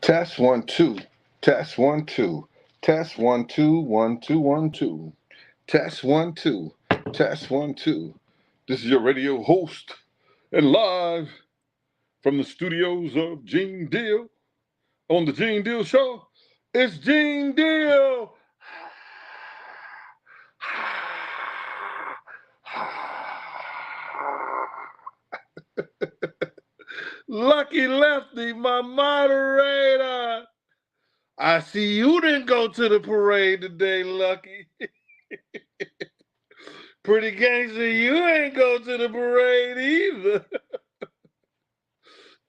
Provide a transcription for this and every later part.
Test one, two. Test one, two. Test one, two, 1, 2, 1, 2. Test one, two. Test one, two. This is your radio host and live from the studios of Gene Deal on the Gene Deal Show. It's Gene Deal. Lucky Lefty, my moderator. I see you didn't go to the parade today, Lucky. Pretty gangster, you ain't go to the parade either.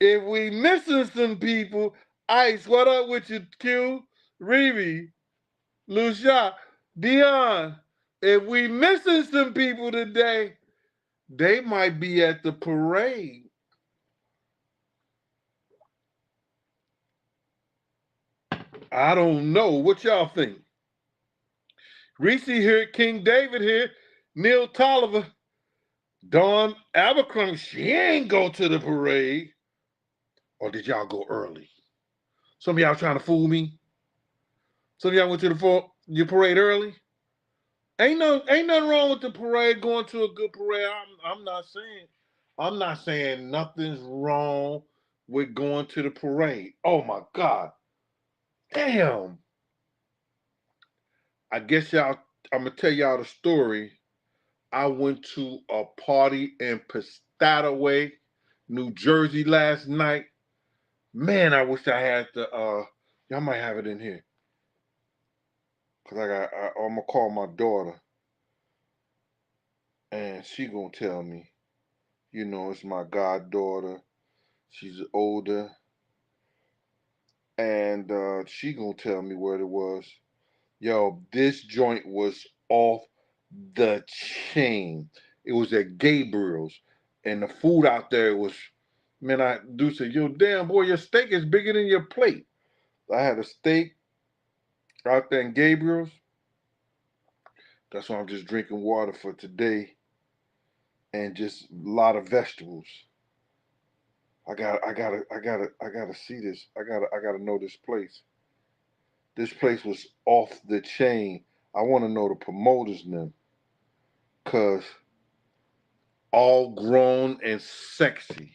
If we missing some people, Ice, what up with you, Q? Reevy, Lucia, Dion. If we missing some people today, they might be at the parade. I don't know. What y'all think? Reese here, King David here, Neil Tolliver, Dawn Abercrombie. She ain't go to the parade. Or did y'all go early? Some of y'all trying to fool me. Some of y'all went to your parade early. Ain't nothing wrong with the parade. Going to a good parade. I'm not saying nothing's wrong with going to the parade. Oh my God, damn. I guess y'all. I'm gonna tell y'all the story. I went to a party in Piscataway, New Jersey last night. Man, I wish I had the. Y'all might have it in here. Cause I'm gonna call my daughter, and she gonna tell me. You know, it's my goddaughter. She's older, and she gonna tell me what it was. Yo, this joint was off the chain. It was at Gabriel's, and the food out there was. Man, I do say, yo, damn boy, your steak is bigger than your plate. I had a steak out there in Gabriel's. That's why I'm just drinking water for today and just a lot of vegetables. I gotta see this. I gotta know this place. This place was off the chain. I want to know the promoters' name, cause all grown and sexy.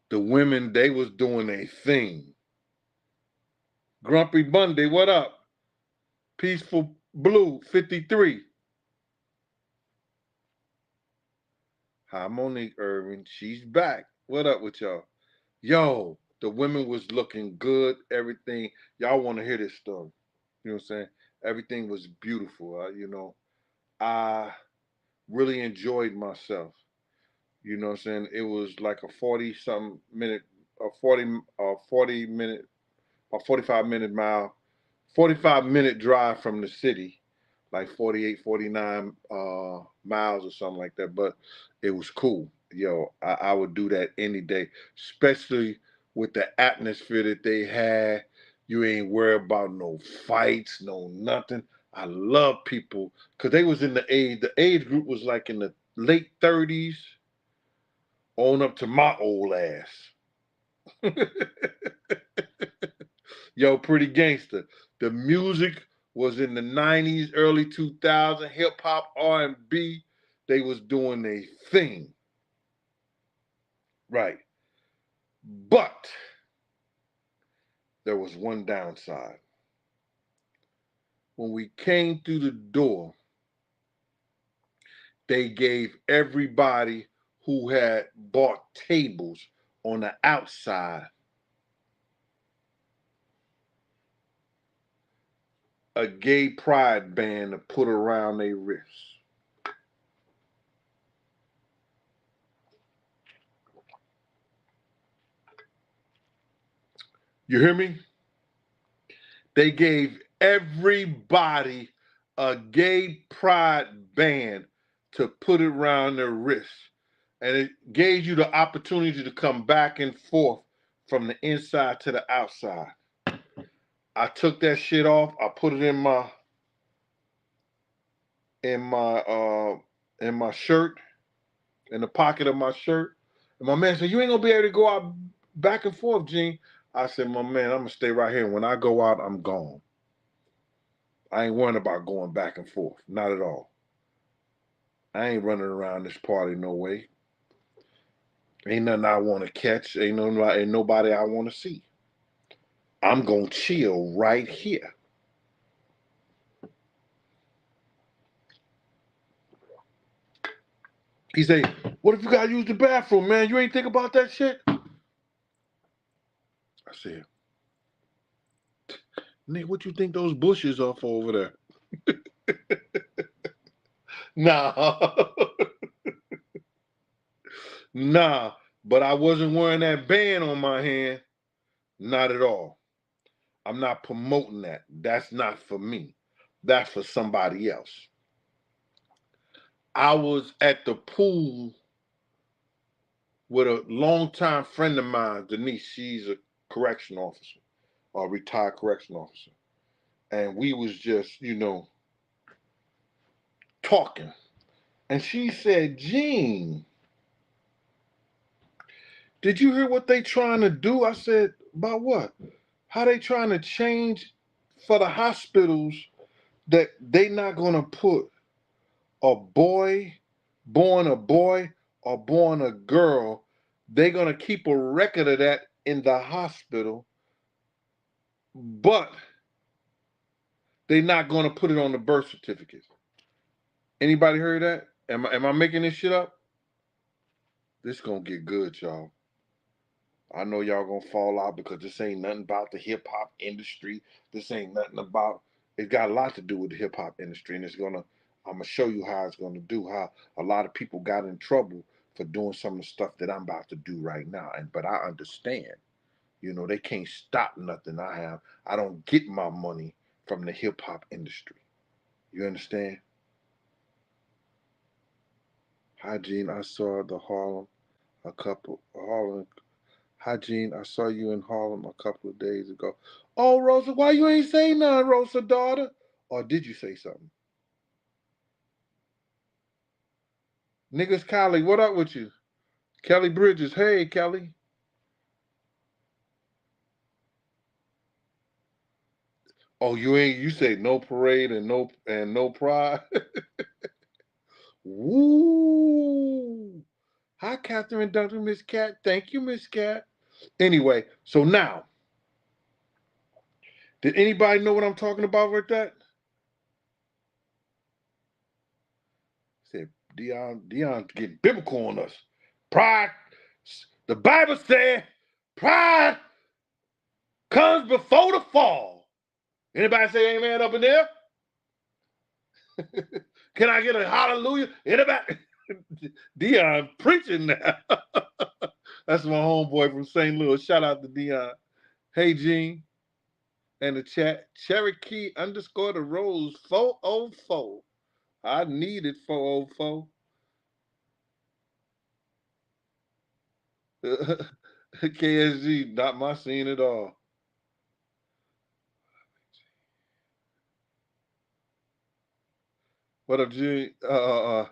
The women they was doing a thing. Grumpy Bundy, what up? Peaceful Blue 53. Hi Monique Irvin, she's back. What up with y'all? Yo, the women was looking good. Everything. Y'all want to hear this story? You know what I'm saying? Everything was beautiful. I really enjoyed myself. You know what I'm saying? It was like a 40 something minute, a 40 minute, a 45-minute mile, 45-minute drive from the city, like 48, 49 miles or something like that. But it was cool. Yo, I would do that any day, especially with the atmosphere that they had. You ain't worried about no fights, no nothing. I love people because they was in the age group was like in the late 30s on up to my old ass. Yo, pretty gangster. The music was in the 90s, early 2000s, hip hop, R&B. They was doing a thing. Right. But there was one downside. When we came through the door, they gave everybody who had bought tables on the outside a gay pride band to put around their wrists. You hear me? They gave everybody a gay pride band to put it around their wrists. And it gave you the opportunity to come back and forth from the inside to the outside. I took that shit off. I put it in my shirt, in the pocket of my shirt. And my man said, "You ain't gonna be able to go out back and forth, Gene. I said, my man, I'm gonna stay right here. When I go out, I'm gone. I ain't worrying about going back and forth. Not at all. I ain't running around this party no way. Ain't nothing I want to catch. Ain't nobody I want to see. I'm gonna chill right here. He say, "What if you gotta use the bathroom, man? You ain't think about that shit?" I said, "Nigga, what you think those bushes are for over there?" Nah, nah. But I wasn't wearing that band on my hand. Not at all. I'm not promoting that. That's not for me. That's for somebody else. I was at the pool with a longtime friend of mine, Denise. She's a correction officer, a retired correction officer. And we was just, talking. And she said, Gene, did you hear what they trying to do? I said, about what? How they trying to change for the hospitals that they not gonna put a boy, born a boy, or born a girl. They're gonna keep a record of that in the hospital, but they're not gonna put it on the birth certificate. Anybody heard that? Am I making this shit up? This gonna get good, y'all. I know y'all gonna fall out because this ain't nothing about the hip hop industry. This ain't nothing about. It got a lot to do with the hip hop industry, and I'm gonna show you how it's gonna do. How a lot of people got in trouble for doing some of the stuff that I'm about to do right now. But I understand. They can't stop nothing I have. I don't get my money from the hip hop industry. You understand? Hi, Gene. I saw the Harlem. Hi, Gene. I saw you in Harlem a couple of days ago. Oh, Rosa, why you ain't say nothing, Rosa, daughter? Or did you say something? Niggas, Kylie, what up with you? Kelly Bridges. Hey, Kelly. Oh, you say no parade and no pride. Woo! Hi, Catherine Duncan, Miss Cat. Thank you, Miss Cat. Anyway, so now, did anybody know what I'm talking about with that? Said Dion getting biblical on us. Pride. The Bible said pride comes before the fall. Anybody say amen up in there? Can I get a hallelujah? Anybody? Dion preaching now. That's my homeboy from St. Louis. Shout out to Dion. Hey, Gene. And the chat, Cherokee _ the Rose 404. I needed 404. KSG, not my scene at all. What up, Gene? LA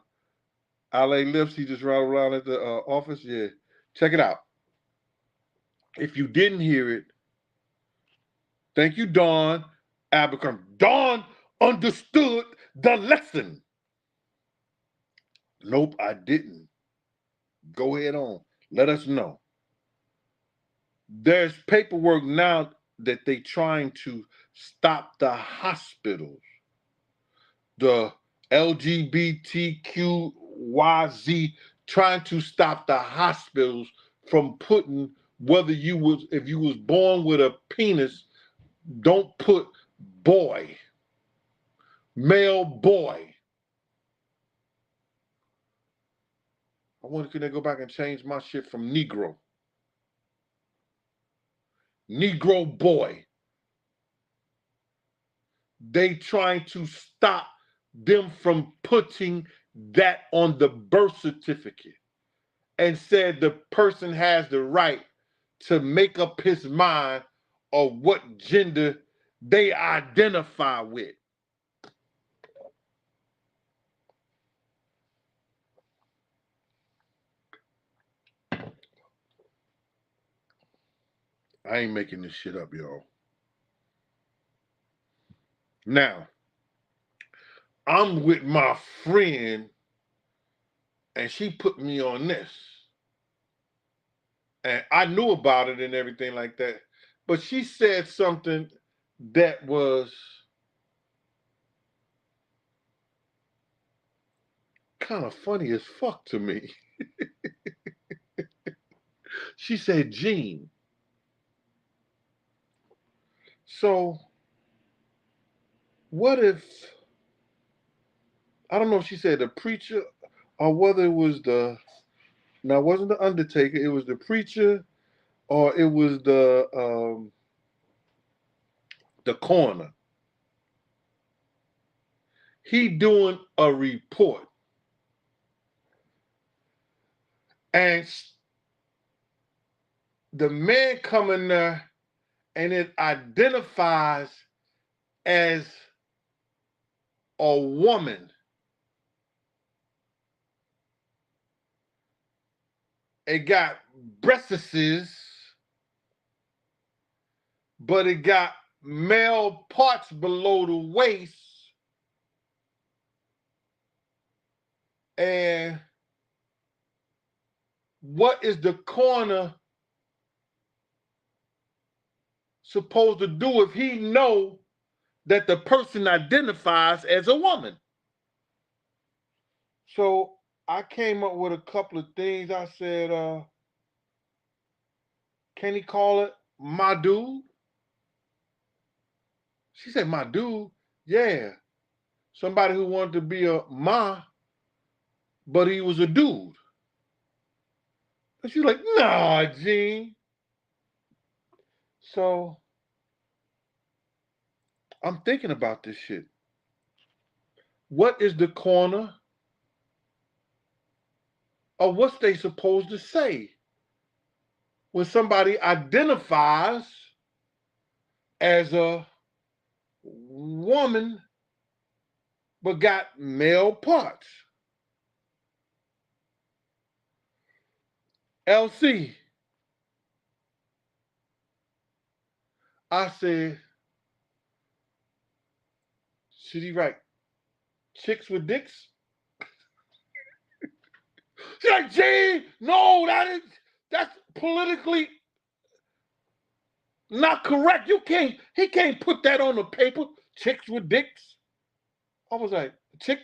Lips, he just ran around at the office. Yeah. Check it out. If you didn't hear it, thank you, Dawn Abercrombie. Dawn understood the lesson. Nope, I didn't. Go ahead on. Let us know. There's paperwork now that they trying to stop the hospitals, the LGBTQYZ, trying to stop the hospitals from putting if you was born with a penis, don't put boy, male boy. I wonder can they go back and change my shit from Negro, Negro boy. They trying to stop them from putting that on the birth certificate and said the person has the right to make up his mind of what gender they identify with. I ain't making this shit up, y'all. Now, I'm with my friend, and she put me on this. And I knew about it and everything like that. But she said something that was kind of funny as fuck to me. She said, Gene. So, what if, I don't know if she said the preacher or whether it was now it wasn't the undertaker, it was the preacher or it was the coroner. He doing a report. And the man coming there and it identifies as a woman. It got breastises, but it got male parts below the waist. And what is the coroner supposed to do if he know that the person identifies as a woman? So I came up with a couple of things. I said, can he call it my dude? She said, my dude? Yeah. Somebody who wanted to be a ma, but he was a dude. And she's like, nah, Gene. So I'm thinking about this shit. What is the corner or what's they supposed to say when somebody identifies as a woman but got male parts? LC, I said, should he write chicks with dicks? She's like, Gene, no, that's politically not correct. He can't put that on the paper. Chicks with dicks. I was like,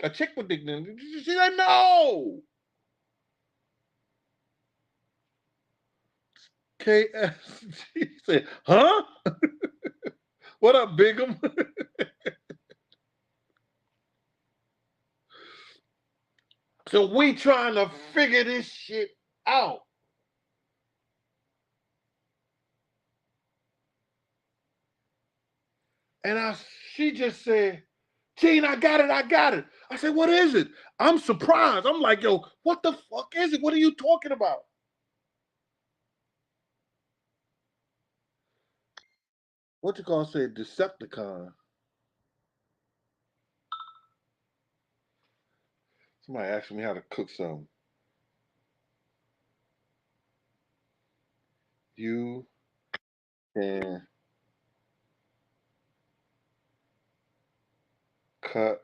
a chick with dick. She's like, no. KSG said, huh? What up, Bigum? So we trying to figure this shit out. And she just said, Gene, I got it. I said, what is it? I'm surprised. I'm like, yo, what the fuck is it? What are you talking about? What you gonna say, Decepticon? Somebody asked me how to cook something. You can cut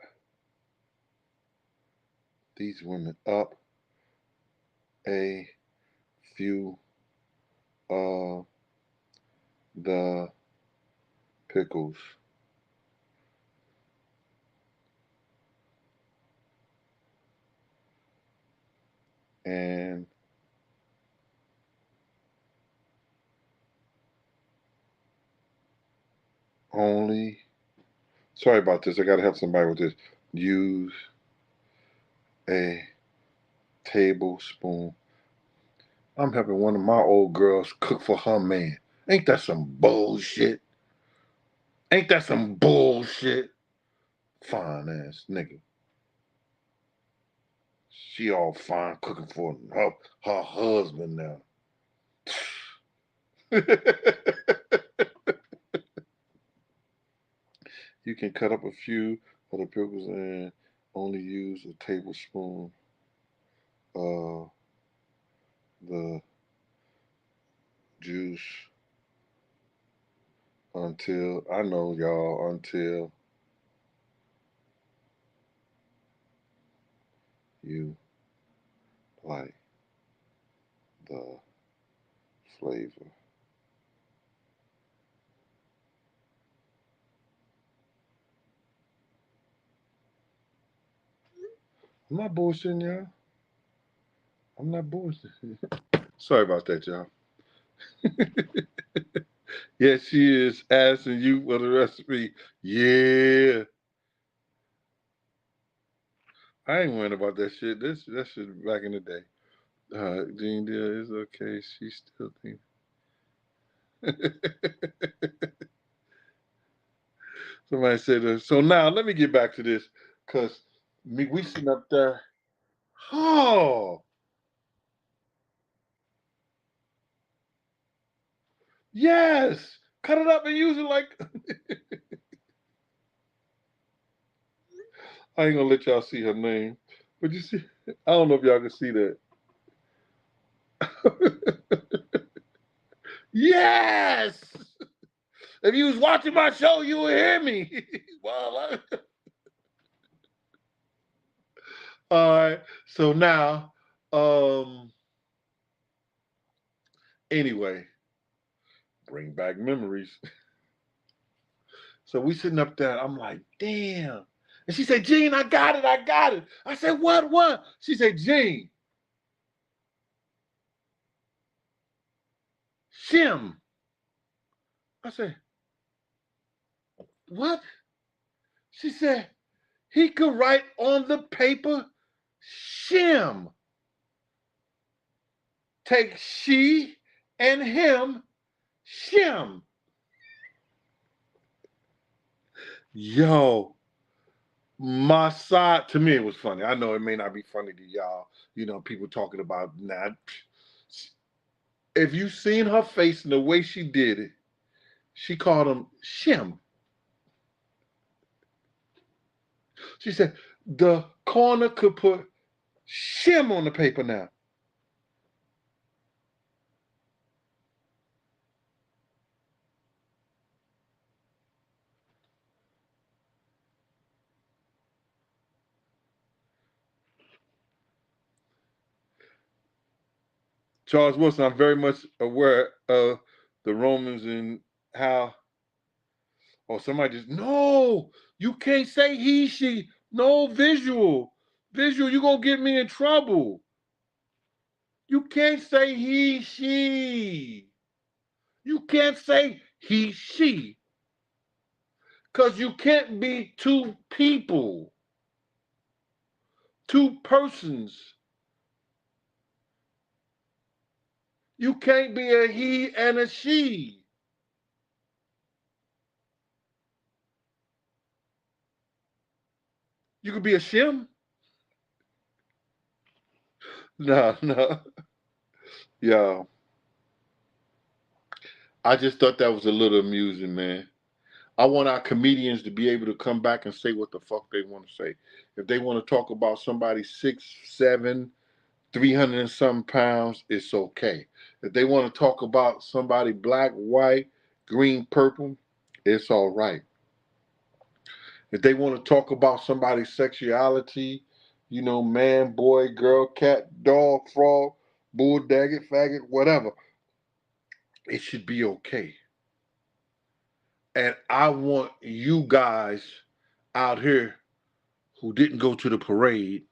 these women up a few of the pickles. And only, sorry about this, I gotta help somebody with this. Use a tablespoon. I'm helping one of my old girls cook for her man. Ain't that some bullshit? Ain't that some bullshit? Fine ass nigga. She all fine cooking for her husband now. You can cut up a few of the pickles and only use a tablespoon of the juice Until, I know y'all, until you like the flavor. I'm not bullshitting y'all. I'm not bullshitting. Sorry about that, y'all. Yeah, she is asking you for the recipe. Yeah. I ain't worrying about that shit. That shit back in the day. Jean Deal is okay. She still thinks. Somebody said, so now let me get back to this. Because we sitting up there. Oh, yes. Cut it up and use it like. I ain't going to let y'all see her name. But you see, I don't know if y'all can see that. Yes. If you was watching my show, you would hear me. Well, all right. So now, anyway, bring back memories. So we sitting up there. I'm like, damn. And she said, Gene, I got it. I got it. I said, what? She said, Gene, shim. I said, what? She said, he could write on the paper, shim. Take she and him, shim. Yo, my side, to me, it was funny. I know it may not be funny to y'all. You know, people talking about that. If you seen her face and the way she did it, she called him shim. She said, the corner could put shim on the paper now. Charles Wilson, I'm very much aware of the Romans and how, or somebody just, no, you can't say he, she. No, visual. Visual, you're going to get me in trouble. You can't say he, she. You can't say he, she. Because you can't be two people, two persons. You can't be a he and a she. You could be a shim. No, no. Yeah. I just thought that was a little amusing, man. I want our comedians to be able to come back and say what the fuck they want to say. If they want to talk about somebody 6'7", 300 and some pounds, it's okay. If they want to talk about somebody black, white, green, purple, it's all right. If they want to talk about somebody's sexuality, you know, man, boy, girl, cat, dog, frog, bull, daggett, faggot, whatever, it should be okay. And I want you guys out here who didn't go to the parade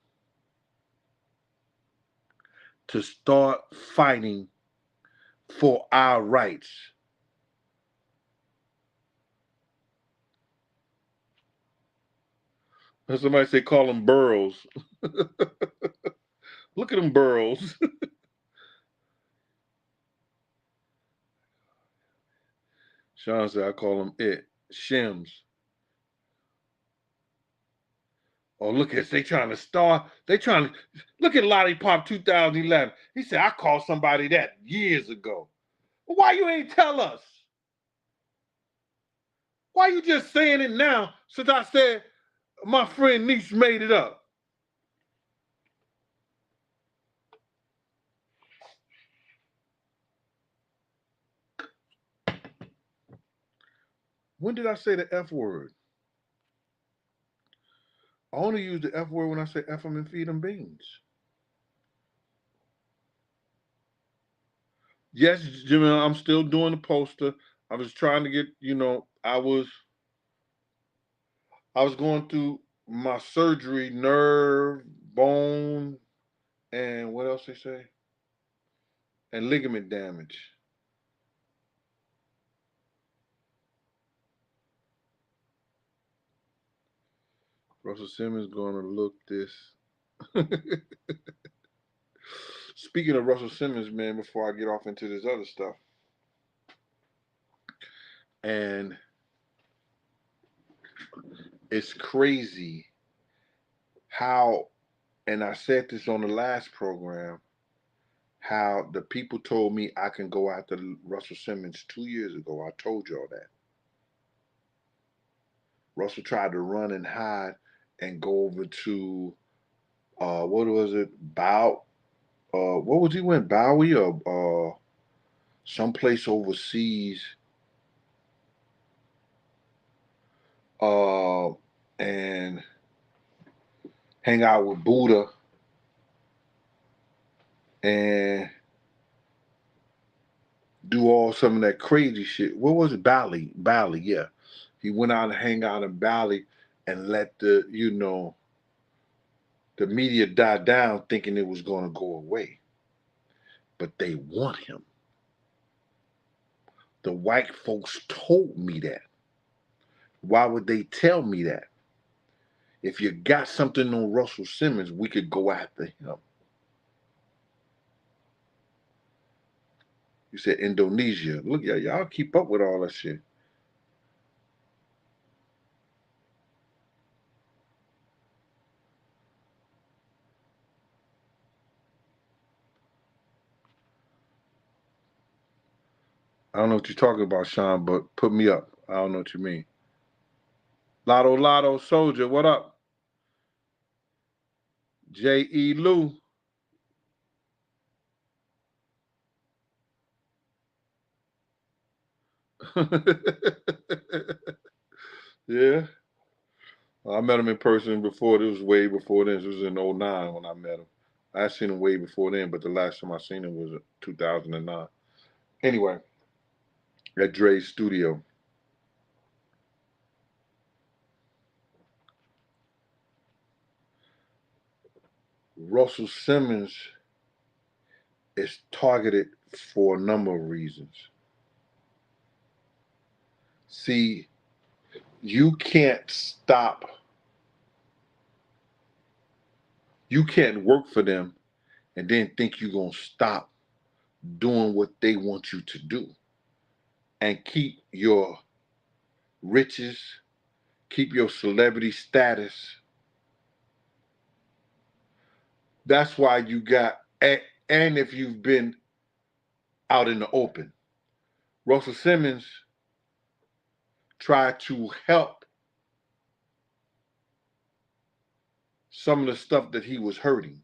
to start fighting for our rights. And somebody say call them burros. Look at them burros. Sean said I call them shims. Oh, look at they trying to start. They trying to look at Lollipop 2011. He said I called somebody that years ago. Well, why you ain't tell us? Why you just saying it now? Since I said my friend niece made it up. When did I say the F word? I only use the F word when I say F them and feed them beans. Yes, Jimmy, I'm still doing the poster. I was trying to get, I was going through my surgery, nerve, bone, and what else they say? And ligament damage. Russell Simmons going to look this. Speaking of Russell Simmons, man, before I get off into this other stuff, and it's crazy how, and I said this on the last program, how the people told me I can go after Russell Simmons 2 years ago. I told y'all that. Russell tried to run and hide and go over to what was it? What was he went? Bowie or someplace overseas. Uh and hang out with Buddha and do all some of that crazy shit. What was it? Bali, yeah. He went out and hang out in Bali and let the media die down thinking it was gonna go away. But they want him. The white folks told me that. Why would they tell me that? If you got something on Russell Simmons, we could go after him. You said Indonesia. Look, y'all keep up with all that shit. I don't know what you're talking about, Sean, but put me up. I don't know what you mean. Lotto Soldier, what up? J.E. Lou. Yeah. I met him in person before. This was way before then. This was in '09 when I met him. I seen him way before then, but the last time I seen him was 2009. Anyway, at Dre's studio. Russell Simmons is targeted for a number of reasons. See, you can't stop, you can't work for them and then think you're going to stop doing what they want you to do and keep your riches, keep your celebrity status. That's why you got, and if you've been out in the open, Russell Simmons tried to help some of the stuff that he was hurting.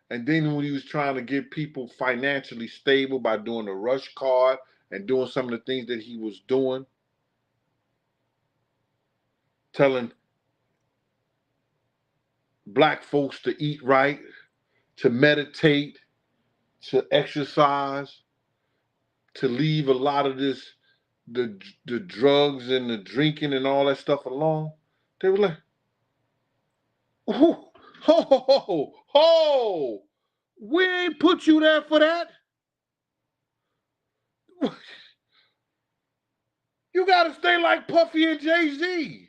And then when he was trying to get people financially stable by doing the rush card and doing some of the things that he was doing, telling black folks to eat right, to meditate, to exercise, to leave a lot of this, the drugs and the drinking and all that stuff alone. They were like, ho, ho, ho, ho, we ain't put you there for that. You gotta stay like Puffy and Jay-Z.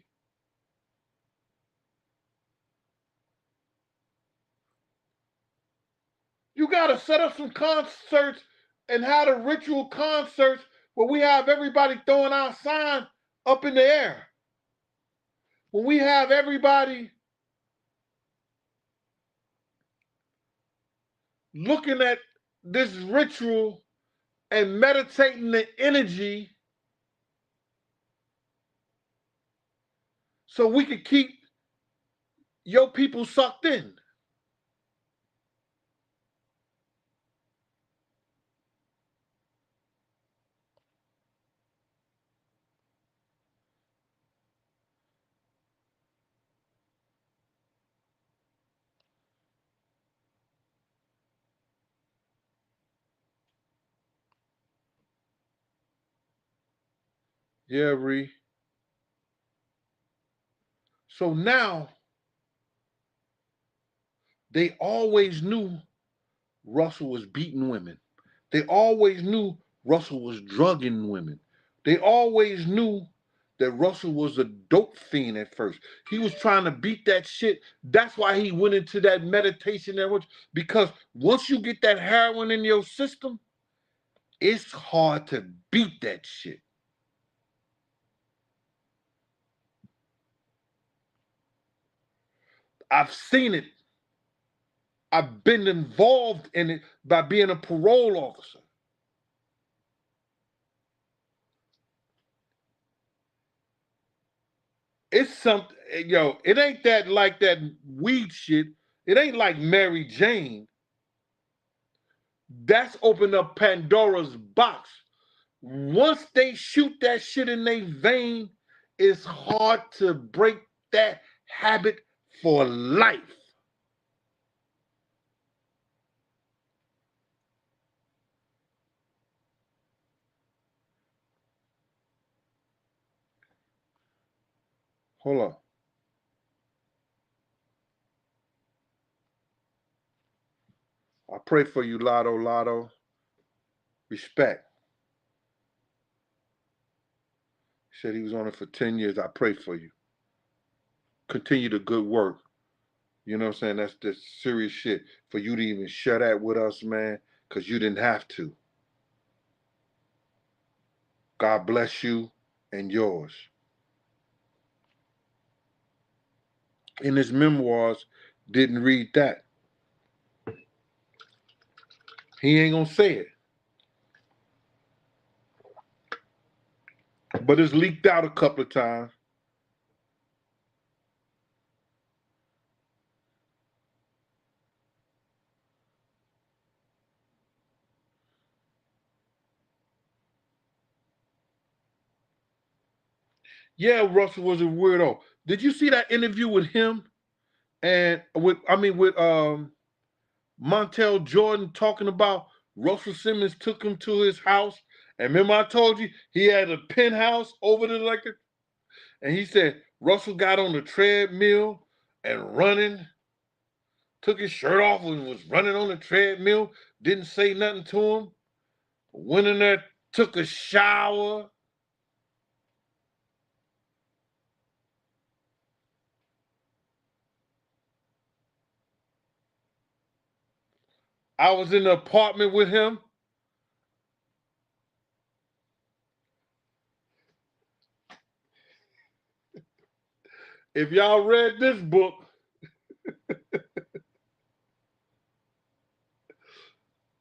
You gotta set up some concerts and have the ritual concerts where we have everybody throwing our sign up in the air. When we have everybody looking at this ritual and meditating the energy so we can keep your people sucked in. Yeah, Ree. So now they always knew Russell was beating women. They always knew Russell was drugging women. They always knew that Russell was a dope fiend at first. He was trying to beat that shit. That's why he went into that meditation there, because once you get that heroin in your system, it's hard to beat that shit. I've seen it. I've been involved in it by being a parole officer. It's something, yo, it ain't that like that weed shit. It ain't like Mary Jane. That's opened up Pandora's box. Once they shoot that shit in their vein, it's hard to break that habit for life. Hold on. I pray for you, Lotto Lotto. Respect. He said he was on it for 10 years. I pray for you. Continue the good work. You know what I'm saying? That's serious shit. For you to even share that with us, man, because you didn't have to. God bless you and yours. In his memoirs, didn't read that. He ain't gonna say it. But it's leaked out a couple of times. Yeah, Russell was a weirdo. Did you see that interview with him and with Montel Jordan talking about Russell Simmons took him to his house? And remember I told you he had a penthouse over the like and he said Russell got on the treadmill and running, took his shirt off and was running on the treadmill, didn't say nothing to him, went in there, took a shower. I was in the apartment with him. If y'all read this book,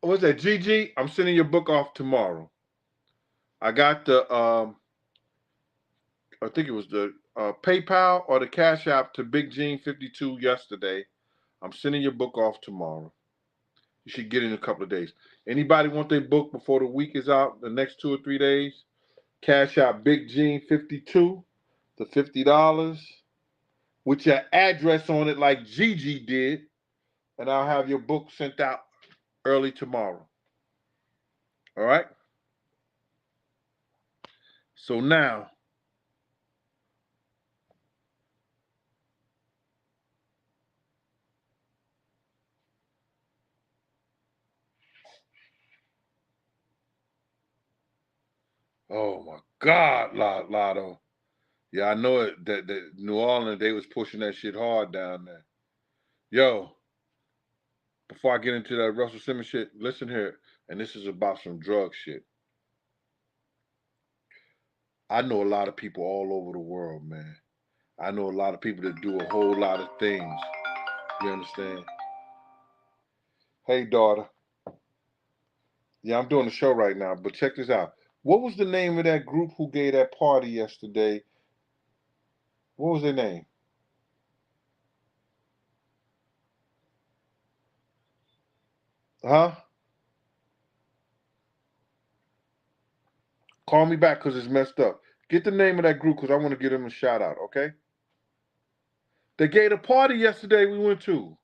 what's that, GG? I'm sending your book off tomorrow. I got I think it was the PayPal or the Cash App to Big Gene 52 yesterday. I'm sending your book off tomorrow. You should get it in a couple of days. Anybody want their book before the week is out, the next 2 or 3 days? Cash App Big Gene 52 to $50 with your address on it like Gigi did, and I'll have your book sent out early tomorrow. All right? So now, oh my God, Lotto. Yeah, I know it. That New Orleans, they was pushing that shit hard down there. Yo, before I get into that Russell Simmons shit, listen here, and this is about some drug shit. I know a lot of people all over the world, man. I know a lot of people that do a whole lot of things. You understand? Hey, daughter. Yeah, I'm doing a show right now, but check this out. What was the name of that group who gave that party yesterday? What was their name? Huh? Call me back because it's messed up. Get the name of that group because I want to give them a shout out, okay? They gave a party yesterday we went to.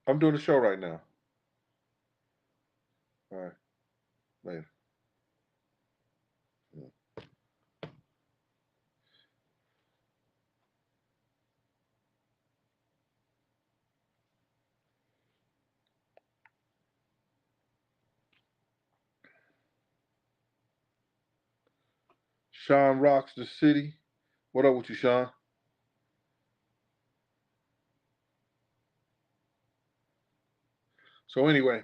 I'm doing a show right now. Later. Sean rocks the city. What up with you, Sean? So anyway,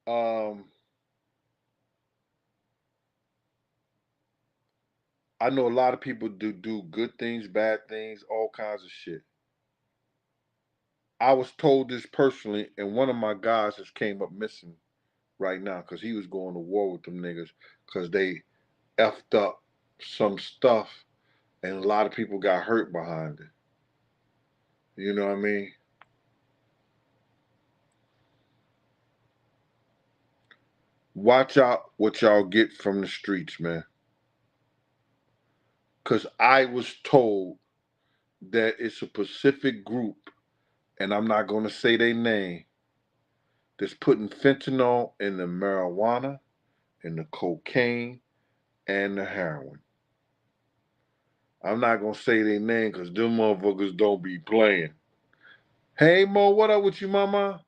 um, I know a lot of people do good things, bad things, all kinds of shit. I was told this personally, and one of my guys has came up missing right now because he was going to war with them niggas because they effed up some stuff, and a lot of people got hurt behind it. You know what I mean? Watch out what y'all get from the streets, man. Because I was told that it's a Pacific group, and I'm not going to say their name, that's putting fentanyl in the marijuana, in the cocaine, and the heroin. I'm not going to say their name because them motherfuckers don't be playing. Hey, Mo, what up with you, mama?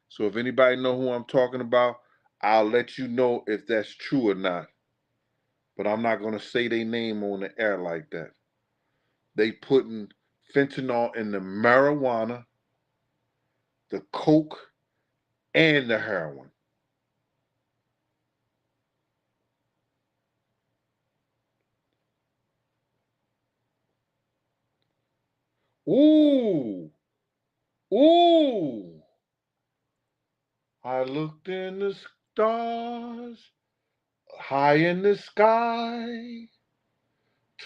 So if anybody know who I'm talking about, I'll let you know if that's true or not. But I'm not going to say their name on the air like that. They putting fentanyl in the marijuana, the coke, and the heroin. Ooh, ooh. I looked in the stars, high in the sky.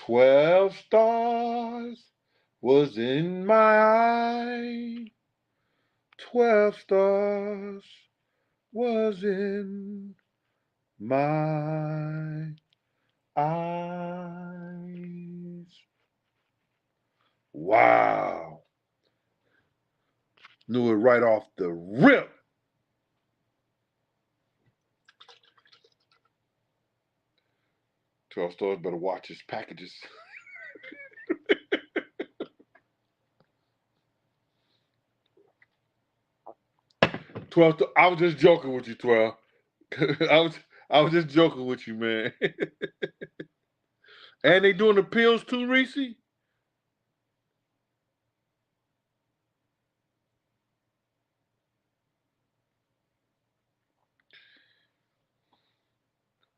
12 stars was in my eye. 12 stars was in my eyes. Wow. Knew it right off the rip. 12 stars better watch his packages. 12, I was just joking with you, 12. I was I was just joking with you, man. And they doing the pills too, Reese?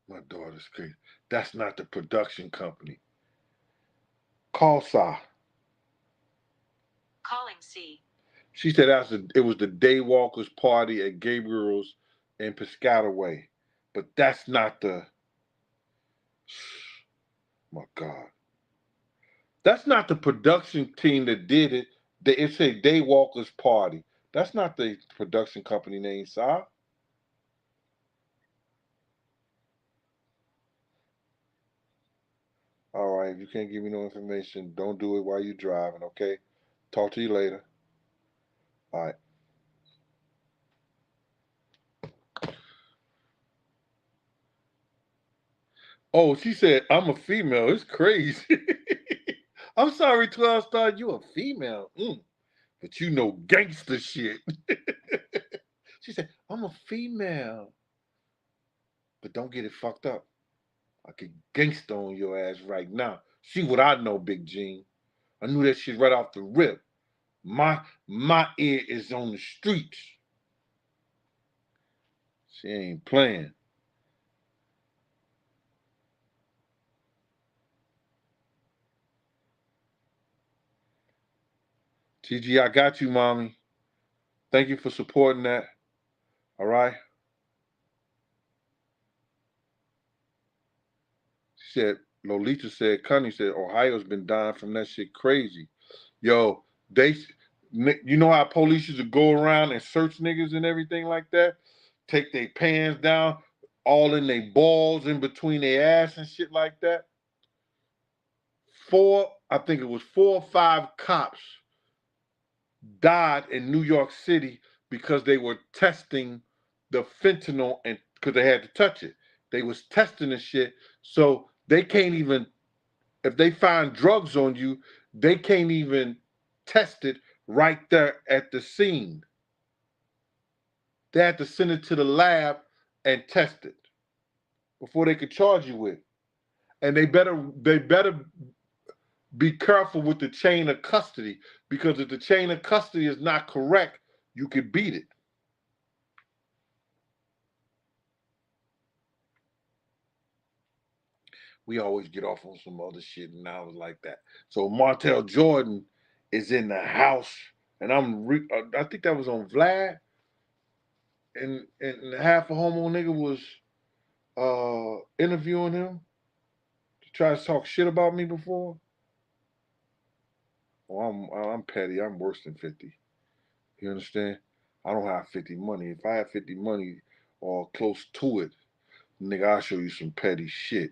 My daughter's crazy. That's not the production company. Call Sa. Calling C. She said it was the Daywalkers party at Gabriel's in Piscataway. But that's not the. My God. That's not the production team that did it. It's a Daywalkers party. That's not the production company name, Sa. All right, if you can't give me no information, don't do it while you're driving, okay? Talk to you later. All right. Oh, she said, I'm a female. It's crazy. I'm sorry, 12 Star, you a female. But you know gangster shit. She said, I'm a female. But don't get it fucked up. I could gangster on your ass right now. See what I know, Big Gene. I knew that shit right off the rip. My ear is on the streets. She ain't playing. TG, I got you, mommy. Thank you for supporting that. All right. She said, Lolita said, Connie said, Ohio's been dying from that shit crazy. Yo, you know how police used to go around and search niggas and everything like that? Take their pants down, all in their balls in between their ass and shit like that? I think it was 4 or 5 cops died in New York City because they were testing the fentanyl and because they had to touch it. They was testing the shit, so they can't even if they find drugs on you, they can't even test it right there at the scene. They had to send it to the lab and test it before they could charge you with. And they better be careful with the chain of custody because if the chain of custody is not correct, you could beat it. We always get off on some other shit, and I was like that. So Montel Jordan is in the house, and I think that was on Vlad, and half a homo nigga was interviewing him to try to talk shit about me before. Well, I'm petty. I'm worse than 50. You understand? I don't have 50 money. If I had 50 money or close to it, nigga, I'll show you some petty shit.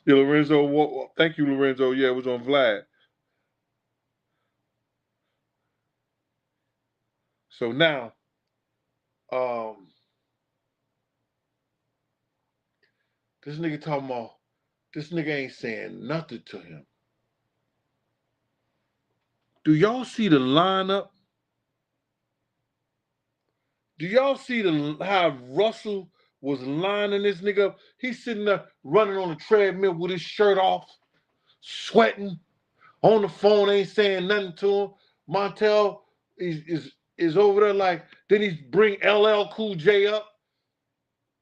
Yeah, Lorenzo, thank you, Lorenzo. Yeah, it was on Vlad. So now, um, this nigga talking about this nigga ain't saying nothing to him. Do y'all see the lineup? Do y'all see how Russell was lining this nigga up? He's sitting there running on the treadmill with his shirt off, sweating, on the phone, ain't saying nothing to him. Montel is over there like, then he bring LL Cool J up.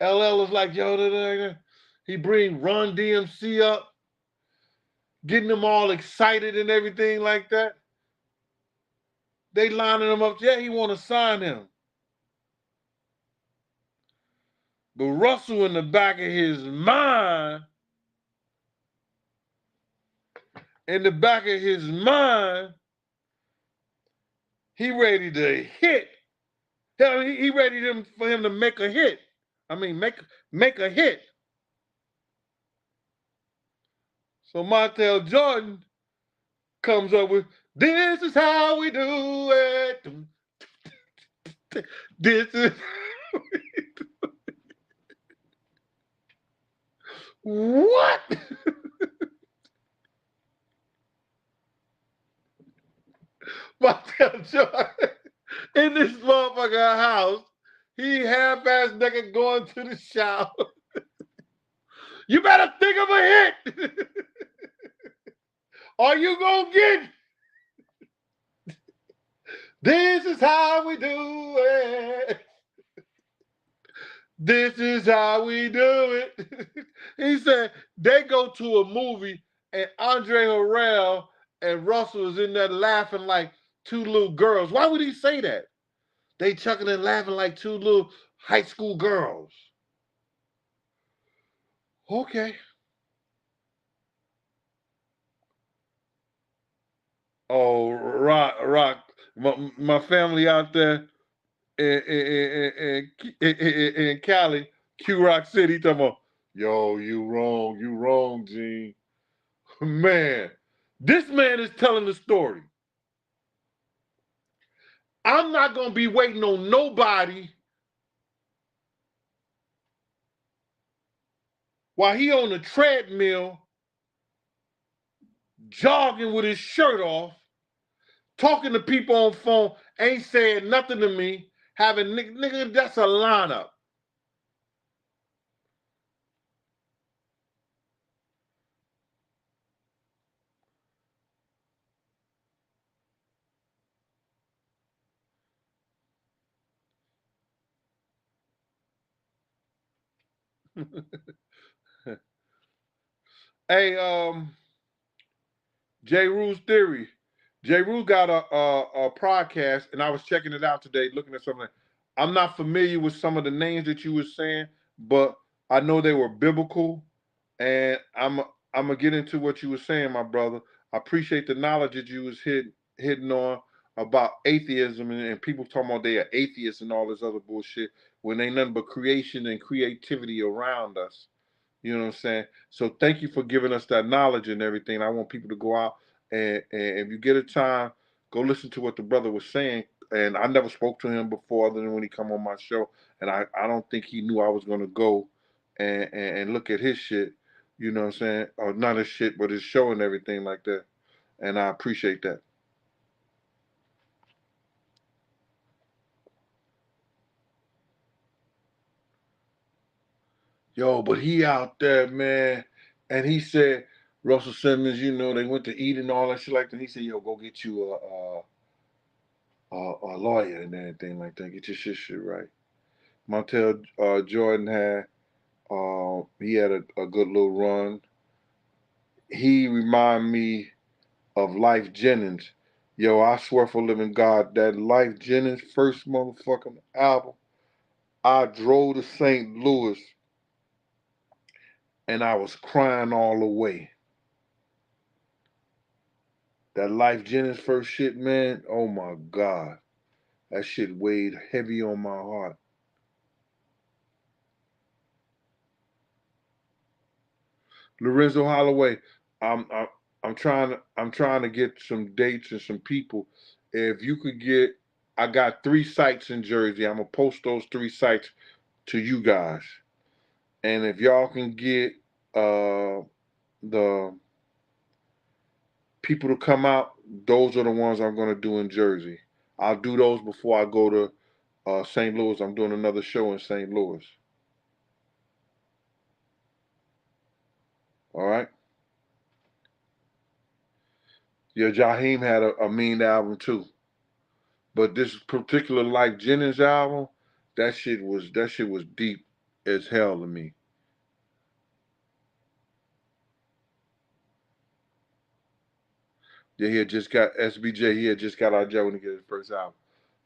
LL is like, yo, da, da, da. He bring Run DMC up, getting them all excited and everything like that. They lining him up. Yeah, he want to sign him. But Russell in the back of his mind, he ready to hit. He ready for him to make a hit. I mean, make a hit. So Montel Jordan comes up with, this is how we do it. This is what? Montel Jordan in this motherfucker house. He half-ass nigga going to the shower. You better think of a hit. Or you gonna get. This is how we do it. This is how we do it. He said they go to a movie and Andre Harrell and Russell is in there laughing like two little girls. Why would he say that? They chuckling and laughing like two little high school girls. Okay. Oh, rock. My family out there in Cali, Q Rock City, talking about, yo, you wrong, Gene. Man, this man is telling the story. I'm not gonna be waiting on nobody while he on the treadmill, jogging with his shirt off, talking to people on phone, ain't saying nothing to me, having nigga, that's a lineup. Hey, J. Rule's Theory. J. Rule got a podcast, and I was checking it out today, looking at something. I'm not familiar with some of the names that you were saying, but I know they were biblical, and I'm gonna get into what you were saying, my brother. I appreciate the knowledge that you was hitting on about atheism and people talking about they are atheists and all this other bullshit when ain't nothing but creation and creativity around us. You know what I'm saying? So thank you for giving us that knowledge and everything. I want people to go out and if you get a time, go listen to what the brother was saying. And I never spoke to him before other than when he come on my show. And I don't think he knew I was gonna go and look at his shit, you know what I'm saying? Or not his shit, but his show and everything like that. And I appreciate that. Yo, but he out there, man. And he said, Russell Simmons, you know, they went to eat and all that shit like that. He said, yo, go get you a lawyer and everything like that. Get your shit right. Montel Jordan had he had a good little run. He remind me of Life Jennings. Yo, I swear for living God, that Life Jennings first motherfucking album, I drove to St. Louis and I was crying all the way. That Life Jennings first shit, man, oh my God. That shit weighed heavy on my heart. Lorenzo Holloway, I'm I'm I'm trying to get some dates and some people. If you could get, I got 3 sites in Jersey. I'm gonna post those 3 sites to you guys, and if y'all can get the people to come out, those are the ones I'm gonna do in Jersey. I'll do those before I go to St. Louis. I'm doing another show in St. Louis. All right. Yeah, Jaheim had a mean album too. But this particular Life Jennings album, that shit was deep as hell to me. Yeah, he had just got SBJ. He had just got out of jail when he got his first album.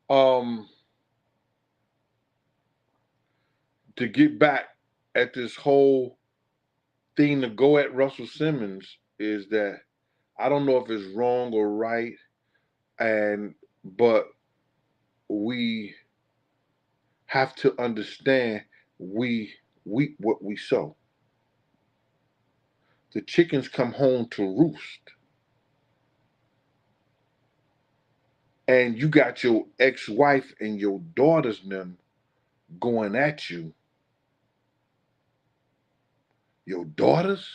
Um, to get back at this whole thing to go at Russell Simmons is that I don't know if it's wrong or right, and but we have to understand we we what we sow. The chickens come home to roost, and you got your ex-wife and your daughters and them going at you. Your daughters,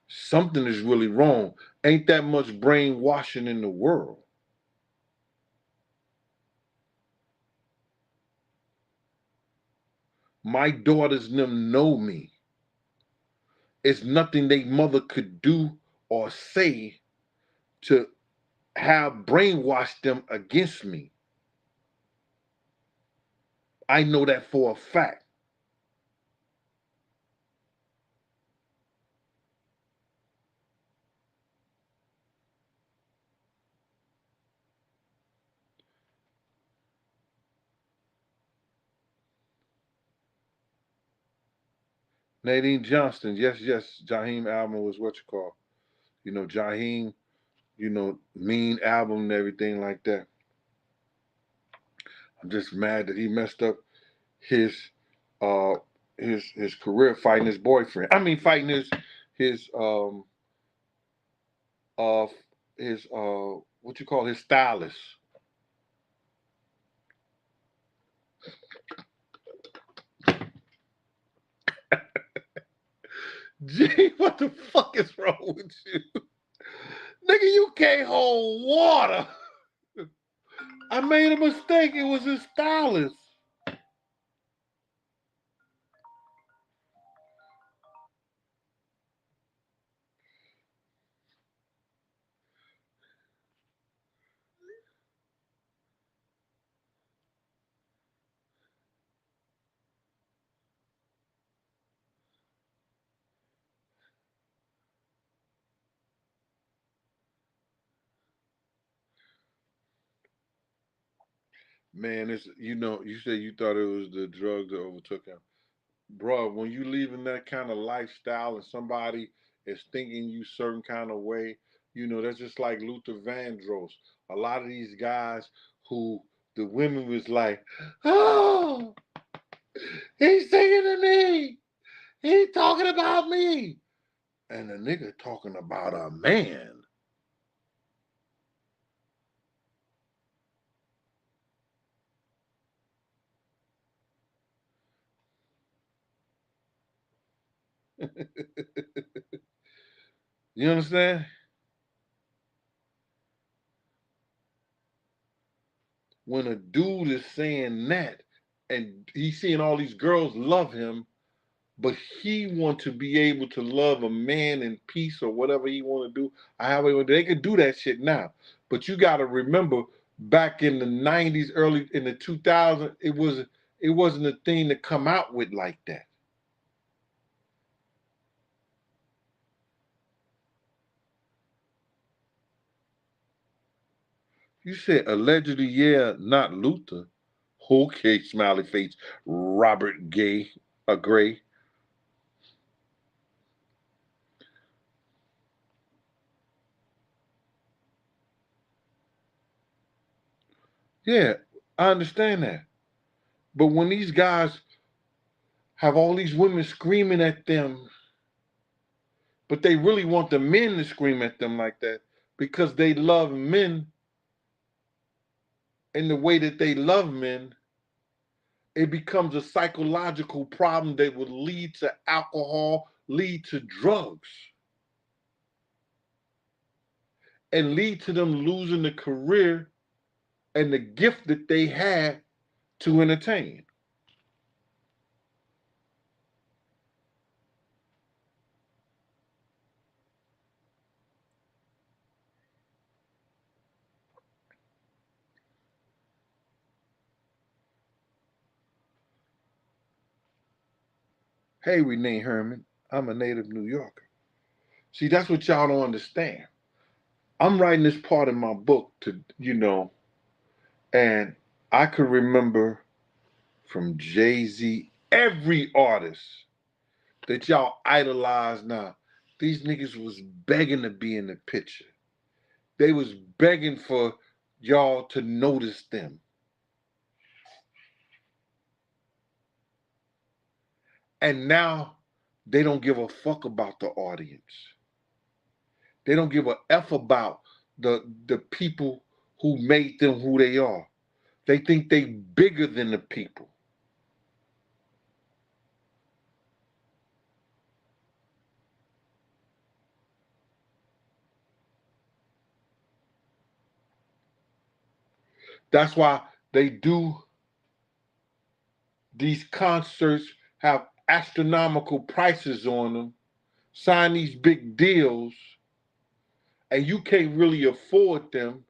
something is really wrong. Ain't that much brainwashing in the world. My daughters and them know me. It's nothing they mother could do or say to have brainwashed them against me. I know that for a fact. Nadine Johnston, yes, yes, Jaheim album was what you call. You know, Jaheim, mean album and everything like that. I'm just mad that he messed up his uh his career fighting his boyfriend. I mean fighting his uh his what you call his stylist. Gee, what the fuck is wrong with you? Nigga, you can't hold water. I made a mistake. It was his stylist. Man, it's you said you thought it was the drugs that overtook him. Bro, when you live in that kind of lifestyle and somebody is thinking you certain kind of way, that's just like Luther Vandross. A lot of these guys who the women was like, oh, He's singing to me. He's talking about me. And the nigga talking about a man. You understand? When a dude is saying that and he's seeing all these girls love him, but he want to be able to love a man in peace or whatever he want to do. However, they could do that shit now. But you got to remember, back in the '90s, early in the 2000s, it wasn't a thing to come out with like that. You said allegedly, yeah, not Luther. Okay, smiley face, Robert Gray. Yeah, I understand that. But when these guys have all these women screaming at them, but they really want the men to scream at them like that because they love men in the way that they love men, it becomes a psychological problem that would lead to alcohol, lead to drugs, and lead to them losing the career and the gift that they had to entertain. Hey, Renee Herman, I'm a native New Yorker. See, that's what y'all don't understand. I'm writing this part in my book and I could remember from Jay-Z, every artist that y'all idolize now, these niggas was begging to be in the picture. They was begging for y'all to notice them. And now they don't give a fuck about the audience. They don't give a F about the people who made them who they are. They think they bigger than the people. That's why they do these concerts, have astronomical prices on them, sign these big deals, and you can't really afford them.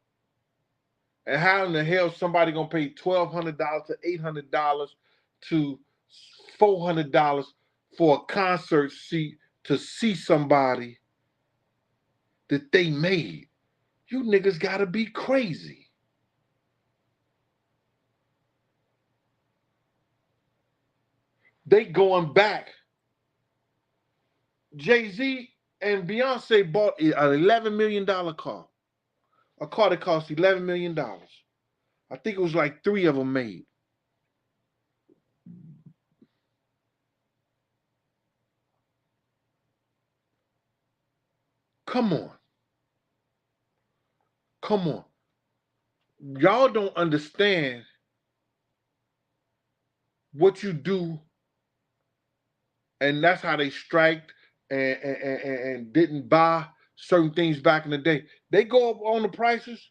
And how in the hell somebody gonna pay $1,200 to $800 to $400 for a concert seat to see somebody that they made? You niggas gotta be crazy. They going back. Jay-Z and Beyonce bought an $11 million car. A car that cost $11 million. I think it was like three of them made. Come on. Come on. Y'all don't understand what you do, and that's how they striked and didn't buy certain things back in the day. They go up on the prices.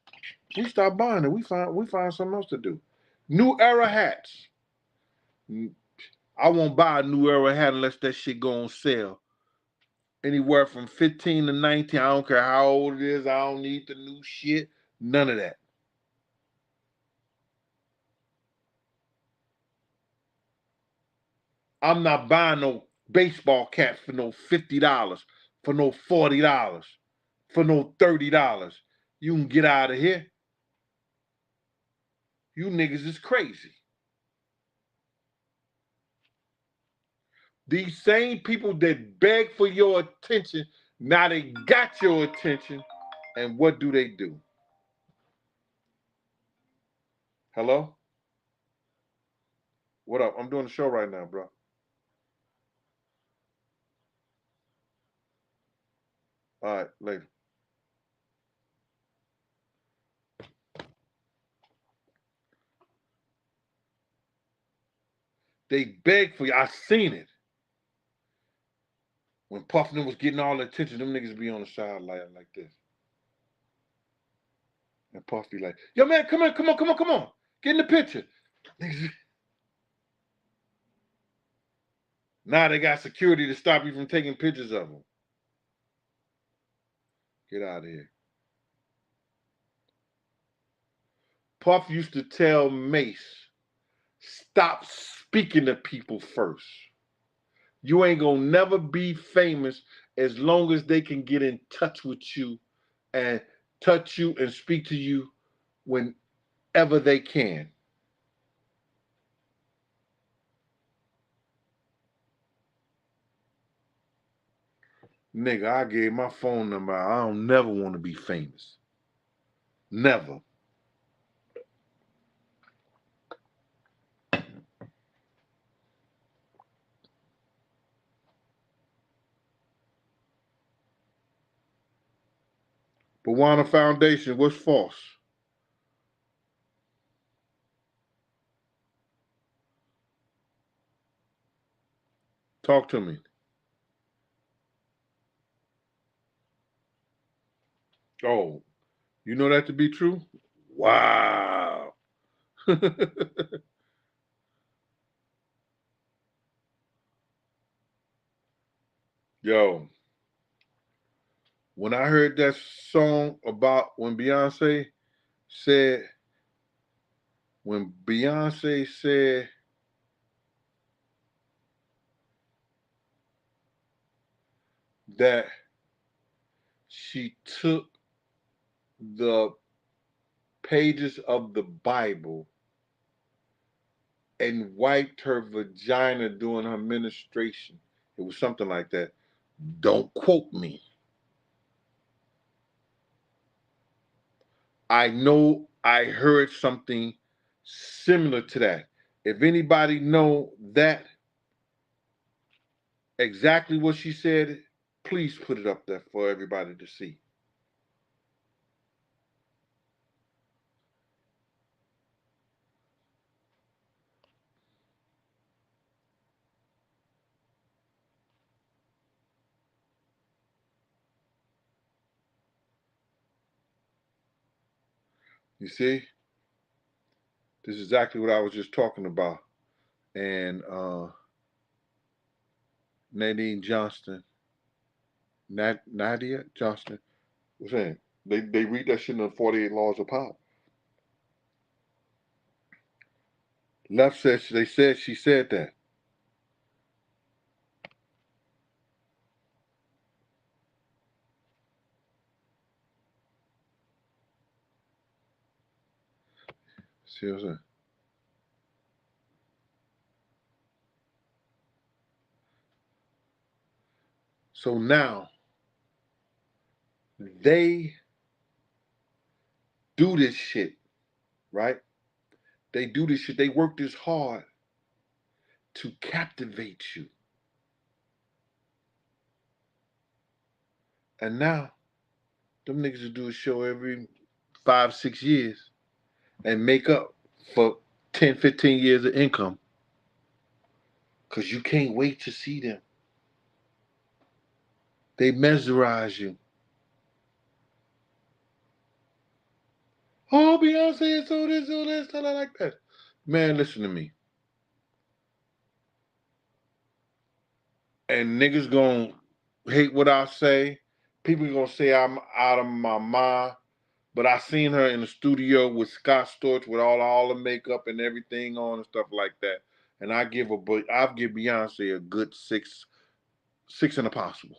We start buying it. We find something else to do. New Era hats. I won't buy a New Era hat unless that shit go on sale. Anywhere from 15 to 19. I don't care how old it is. I don't need the new shit. None of that. I'm not buying no baseball cap for no $50, for no $40, for no $30. You can get out of here. You niggas is crazy. These same people that beg for your attention, now they got your attention, and what do? Hello? What up? I'm doing a show right now, bro. All right, later. They begged for you. I seen it. When Puffin was getting all the attention, them niggas be on the sideline like this. And Puff be like, yo, man, come on, come on, come on, come on. Get in the picture. Now they got security to stop you from taking pictures of them. Get out of here. Puff used to tell Mace, stop speaking to people first. You ain't gonna never be famous as long as they can get in touch with you and touch you and speak to you whenever they can. Nigga, I gave my phone number. I don't never want to be famous. Never. Bawana Foundation, what's false? Talk to me. Oh, you know that to be true? Wow. Yo, when I heard that song about said, when Beyonce said that she took the pages of the Bible and wiped her vagina during her ministration. It was something like that. Don't quote me. I know I heard something similar to that. If anybody know that exactly what she said, please put it up there for everybody to see. You see? This is exactly what I was just talking about. And Nadine Johnston, Nadia Johnston was saying they read that shit in the 48 Laws of Power. Left said they said she said that. See what I'm saying? So now they do this shit, right? They do this shit. They work this hard to captivate you. And now them niggas will do a show every 5, 6 years and make up for 10, 15 years of income. Cause you can't wait to see them. They mesmerize you. Oh, Beyonce is so this, so that, so that, like that. Man, listen to me. And niggas gonna hate what I say. People gonna say I'm out of my mind. But I seen her in the studio with Scott Storch with all the makeup and everything on and stuff like that. And I'll give Beyonce a good six and a possible.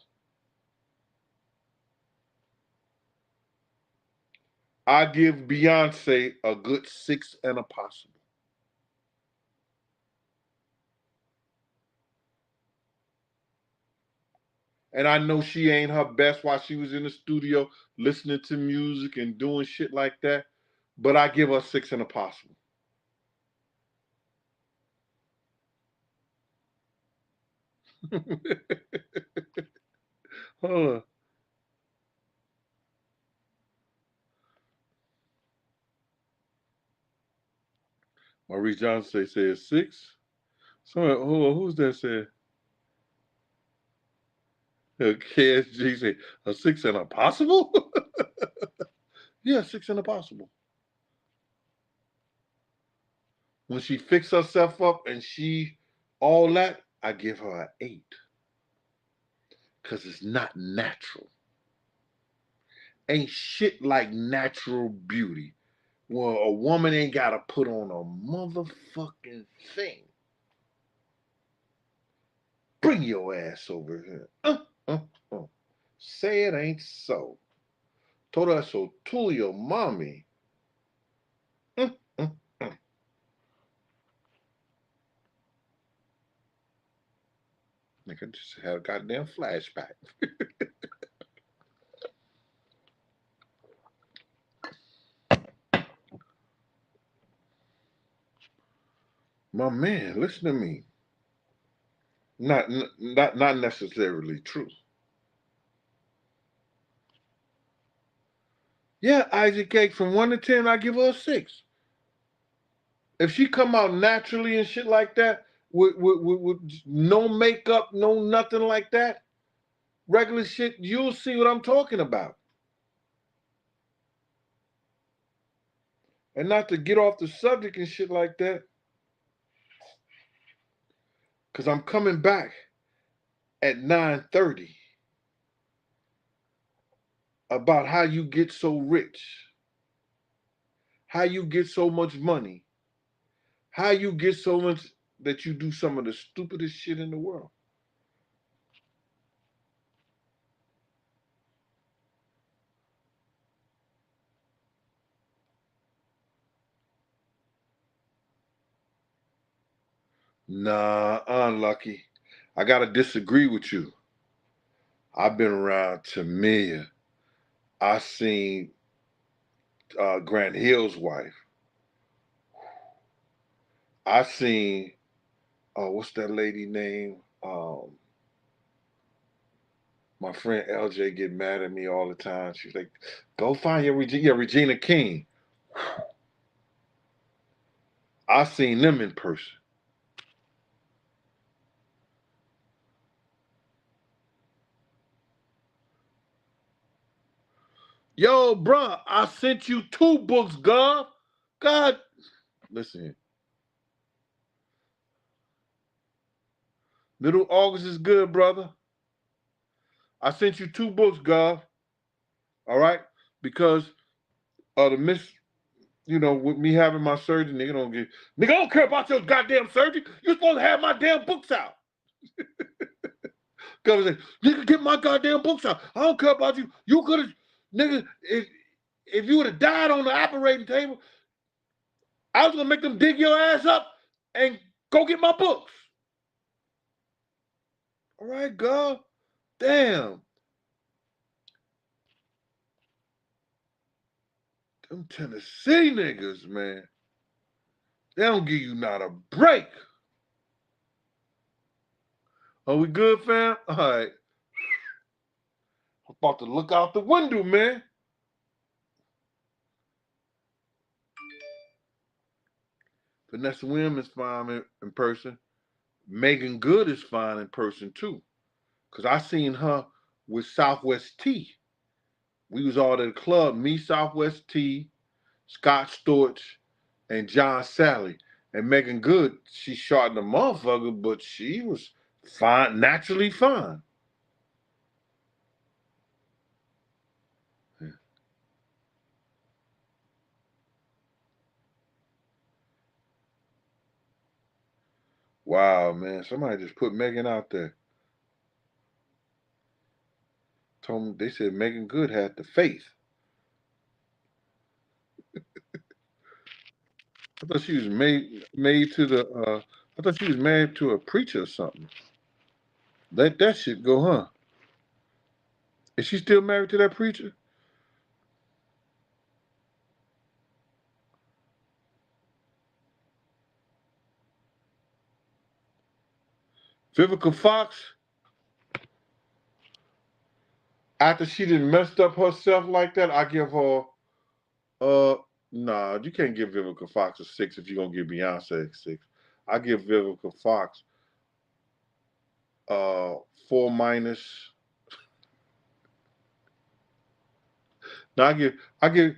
I give Beyonce a good six and a possible. And I know she ain't her best while she was in the studio listening to music and doing shit like that. But I give her six and a possible. Hold on. Maurice Johnson said 6. Someone, who's that said? KSG said, a 6 and a possible? Yeah, 6 and a possible. When she fixed herself up and she all that, I give her an 8. Because it's not natural. Ain't shit like natural beauty. Well, a woman ain't got to put on a motherfucking thing. Bring your ass over here. Say it ain't so. Told her so to your mommy. Uh, uh, uh. Nigga just had a goddamn flashback. My man, listen to me. Not necessarily true. Yeah, Isaac Cake, from 1 to 10, I give her a 6. If she come out naturally and shit like that, with no makeup, no nothing like that, regular shit, you'll see what I'm talking about. And not to get off the subject and shit like that, because I'm coming back at 9:30 about how you get so rich, how you get so much money, how you get so much that you do some of the stupidest shit in the world. Nah, unlucky. I gotta disagree with you. I've been around Tamia. I seen Grant Hill's wife. I seen what's that lady name? My friend LJ get mad at me all the time. She's like, "Go find your Regina, Regina King." I seen them in person. Yo, bruh, I sent you 2 books, God. God, listen here. Middle August is good, brother. I sent you 2 books, God. All right, because of the with me having my surgery, nigga, I don't care about your goddamn surgery. You're supposed to have my damn books out. Governor say, nigga, get my goddamn books out. I don't care about you. You could have, nigga, if you would have died on the operating table, I was gonna make them dig your ass up and go get my books. All right, God. Damn. Them Tennessee niggas, man. They don't give you not a break. Are we good, fam? All right. I'm about to look out the window, man. Vanessa Williams is fine in person. Megan Good is fine in person too. Cause I seen her with Southwest T. We was all at the club, me, Southwest T, Scott Storch, and John Sally. And Megan Good, she shot the motherfucker, but she was fine, naturally fine. Wow, man. Somebody just put Megan out there. Told me they said Megan Good had the faith. I thought she was made to the I thought she was married to a preacher or something. Let that shit go, huh? Is she still married to that preacher? Vivica Fox, after she done messed up herself like that, I give her uh nah, you can't give Vivica Fox a 6 if you're gonna give Beyonce a 6. I give Vivica Fox 4 minus. No, I give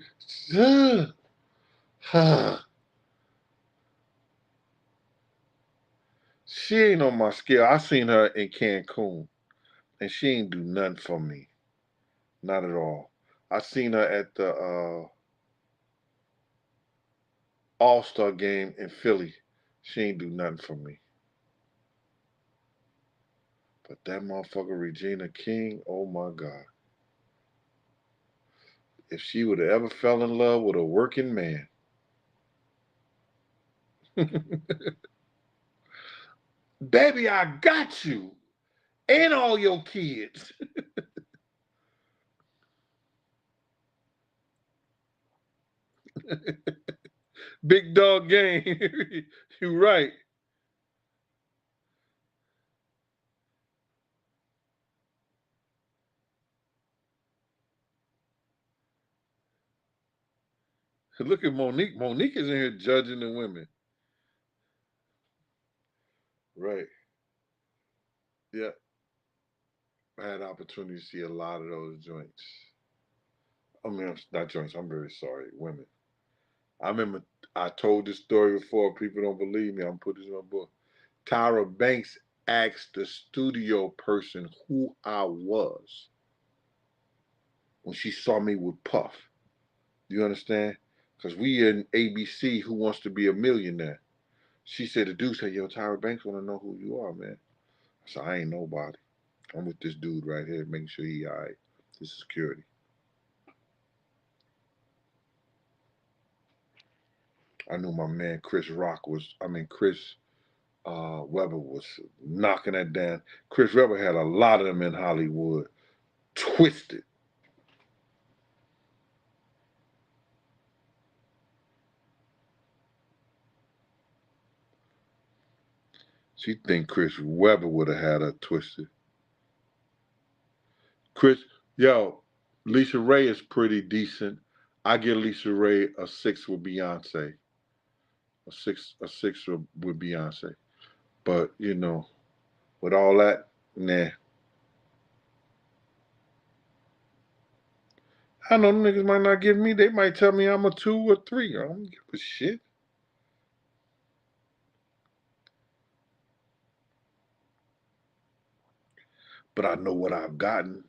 she ain't on my scale. I seen her in Cancun and she ain't do nothing for me. Not at all. I seen her at the All-Star game in Philly. She ain't do nothing for me. But that motherfucker Regina King, oh my God. If she would have ever fell in love with a working man. Baby, I got you and all your kids. Big dog game. You right. Look at Monique. Monique is in here judging the women. Right. Yeah. I had opportunity to see a lot of those joints. I mean, not joints. I'm very sorry, women. I remember I told this story before. People don't believe me. I'm putting this in my book. Tyra Banks asked the studio person who I was when she saw me with Puff. Do you understand? Because we in ABC, Who Wants to Be a Millionaire? She said, the dude said, yo, Tyra Banks want to know who you are, man. I said, I ain't nobody. I'm with this dude right here, making sure he all right. This is security. I knew my man Chris Webber was knocking that down. Chris Webber had a lot of them in Hollywood. Twisted. She think Chris Webber would have had her twisted. Chris, yo, Lisa Ray is pretty decent. I give Lisa Ray a 6 with Beyonce. A six with Beyonce. But, with all that, nah. I know them niggas might not give me, they might tell me I'm a 2 or 3. I don't give a shit. But I know what I've gotten.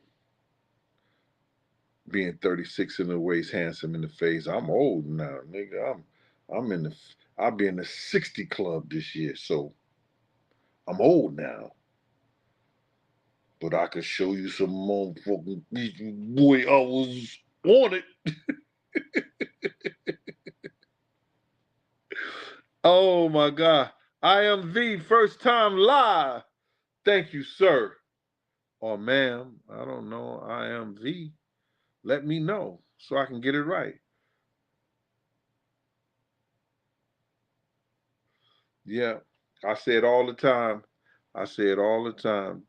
Being 36 in the waist, handsome in the face. I'm old now, nigga. I'll be in the 60 club this year, so I'm old now. But I could show you some motherfucking boy. I was on it. Oh my God. I am the first time live. Thank you, sir. Or ma'am. I don't know. I am the. Let me know so I can get it right. Yeah. I say it all the time. I say it all the time.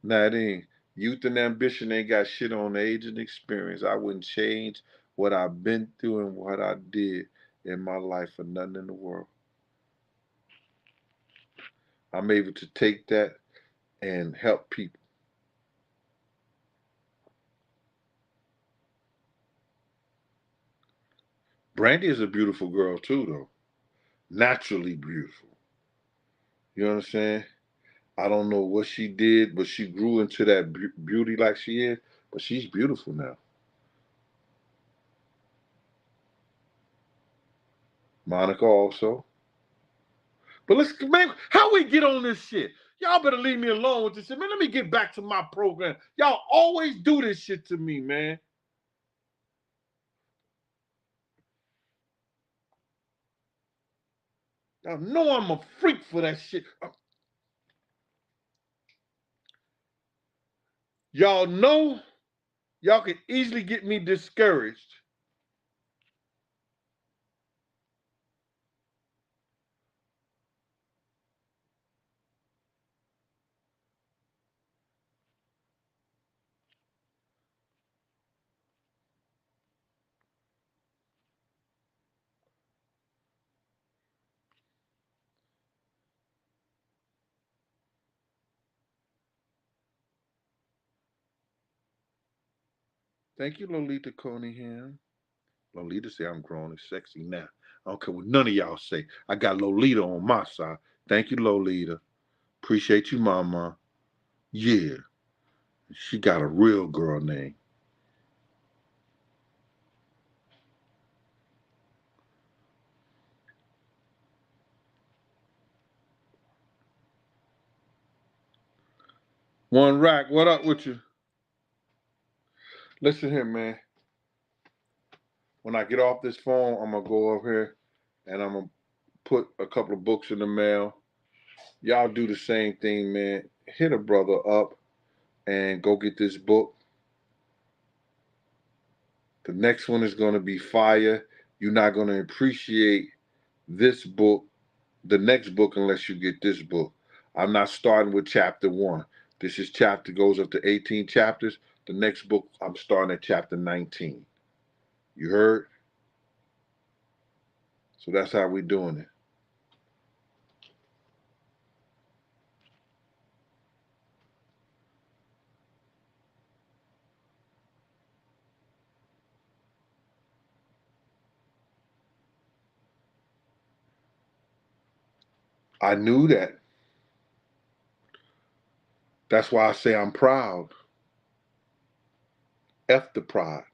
Nadine, youth and ambition ain't got shit on age and experience. I wouldn't change what I've been through and what I did in my life for nothing in the world. I'm able to take that and help people. Brandy is a beautiful girl too, though. Naturally beautiful. You understand? I don't know what she did, but she grew into that beauty like she is. But she's beautiful now. Monica also. But man, how we get on this shit? Y'all better leave me alone with this shit. Man, let me get back to my program. Y'all always do this shit to me, man. Y'all know I'm a freak for that shit. Y'all know y'all can easily get me discouraged. Thank you, Lolita Cunningham. Lolita say I'm grown and sexy now. I don't care what none of y'all say. I got Lolita on my side. Thank you, Lolita. Appreciate you, Mama. Yeah, she got a real girl name. One Rack, what up with you? Listen here, man. When I get off this phone, I'm gonna go over here and I'm gonna put a couple of books in the mail. Y'all do the same thing, man. Hit a brother up and go get this book. The next one is gonna be fire. You're not gonna appreciate this book, the next book, unless you get this book. I'm not starting with chapter one. This is chapter goes up to 18 chapters. The next book, I'm starting at chapter 19. You heard? So that's how we doing it. I knew that. That's why I say I'm proud. F the pride.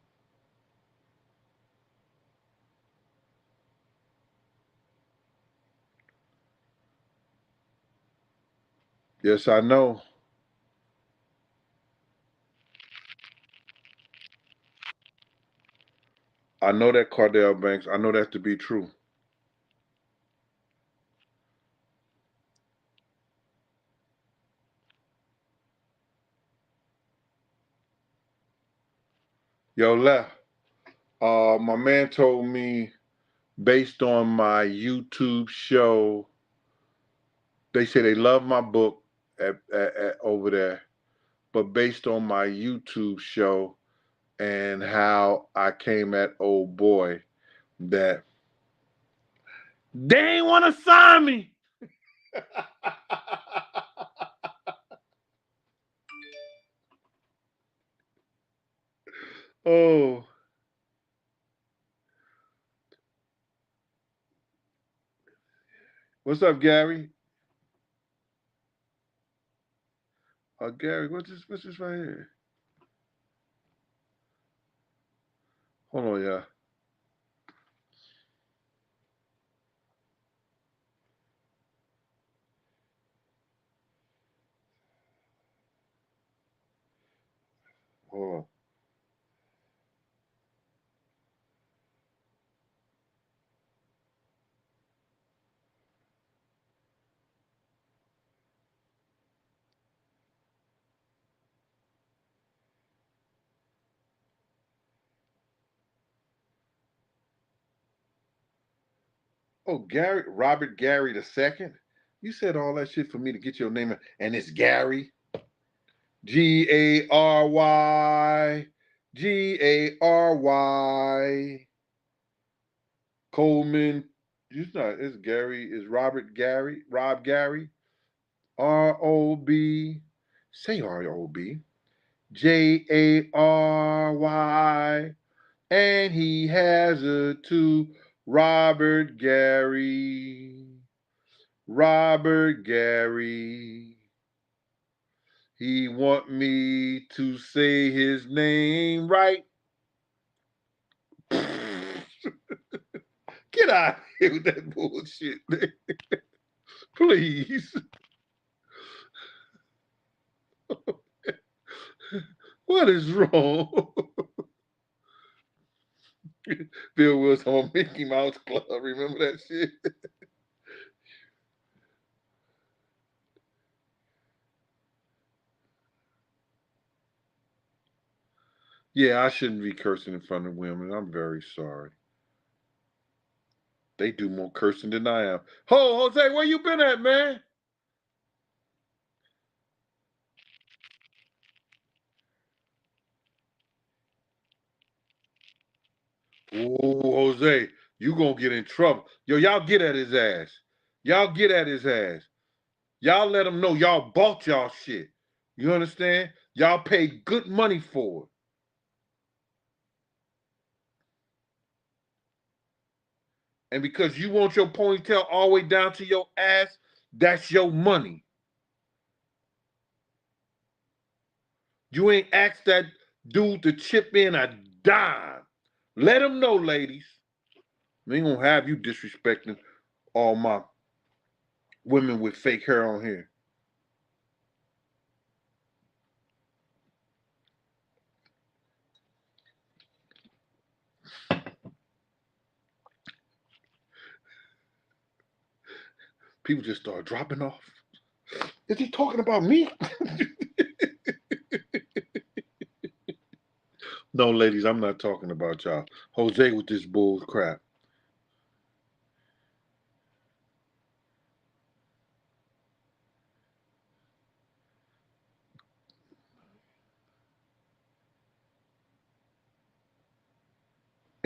Yes, I know. I know that, Cardell Banks. I know that to be true. Yo, left. My man told me, based on my YouTube show, they say they love my book over there, but based on my YouTube show and how I came at old boy, that they ain't want to sign me. Oh, what's up, Gary? Gary, what's this? What's this right here? Hold on, y'all. Hold on. Oh, Gary, Robert Gary the second. You said all that shit for me to get your name, and it's Gary. Gary. Gary. Coleman. It's not. It's Gary. It's Robert Gary. Rob Gary. ROB. Say ROB. Jary. And he has a two. Robert Gary. Robert Gary. He want me to say his name right. Get out of here with that bullshit, man. Please. What is wrong? Bill Wilson on Mickey Mouse Club. Remember that shit? Yeah, I shouldn't be cursing in front of women. I'm very sorry. They do more cursing than I am. Jose, where you been at, man? Oh, Jose, you gonna get in trouble. Yo, y'all get at his ass. Y'all get at his ass. Y'all let him know y'all bought y'all shit. You understand? Y'all paid good money for it. And because you want your ponytail all the way down to your ass, that's your money. You ain't asked that dude to chip in a dime. Let him know, ladies. We ain't gonna have you disrespecting all my women with fake hair on here. People just start dropping off. Is he talking about me? No, ladies, I'm not talking about y'all. Jose with this bull crap.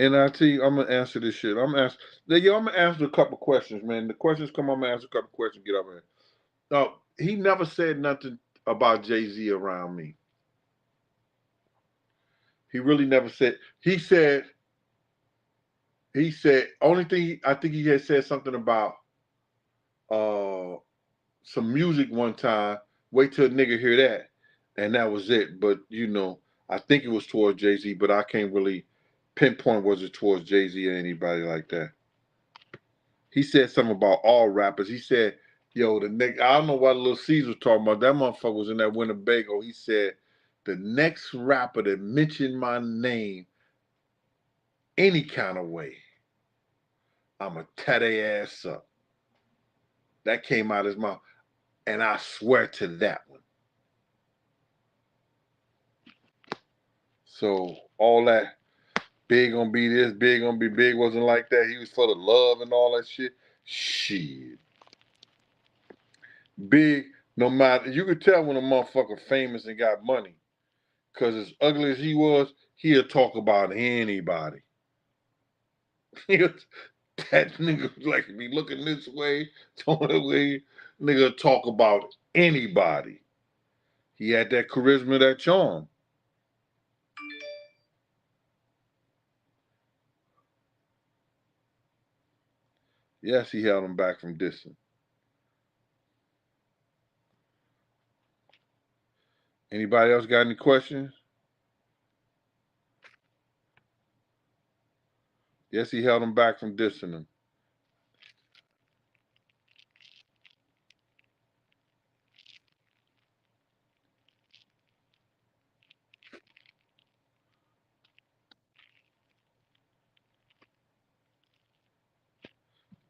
NIT, I'm gonna answer this shit. I'm gonna answer a couple questions, man. The questions come, I'm gonna answer a couple questions. Get up here. No, he never said nothing about Jay-Z around me. He really never said. He said only thing I think he had said something about uh some music one time. Wait till a nigga hear that, and that was it. But I think it was towards Jay Z, but I can't really pinpoint was it towards Jay Z or anybody like that. He said something about all rappers. He said, "Yo, the nigga, I don't know what Lil Caesar was talking about. That motherfucker was in that Winnebago." He said, "The next rapper that mentioned my name any kind of way, I'ma tear their ass up." That came out of his mouth, and I swear to that one. So all that big gonna be this, big gonna be big wasn't like that. He was for the love and all that shit. Shit. Big, no matter, you could tell when a motherfucker famous and got money. Cause as ugly as he was, he'll talk about anybody. That nigga like be looking this way, talking that way. Nigga talk about anybody. He had that charisma, that charm. Yes, he held him back from dissing. Anybody else got any questions? Yes, he held him back from dissing him.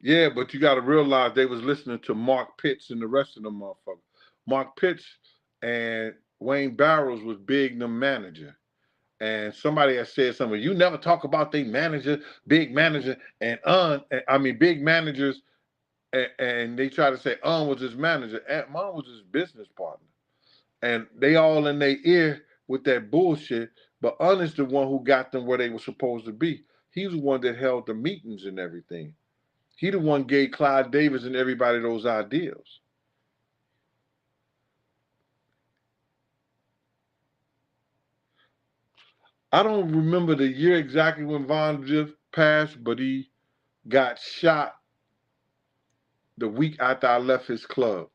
Yeah, but you got to realize they was listening to Mark Pitts and the rest of them motherfuckers. Mark Pitts and Wayne Barrows was Big them manager. And somebody had said something. You never talk about the manager, big manager, and big managers, and they try to say was his manager. Aunt Mom was his business partner, and they all in their ear with that bullshit. But is the one who got them where they were supposed to be. He's the one that held the meetings and everything. He the one gave Clyde Davis and everybody those ideas. I don't remember the year exactly when Von just passed, but he got shot the week after I left his club.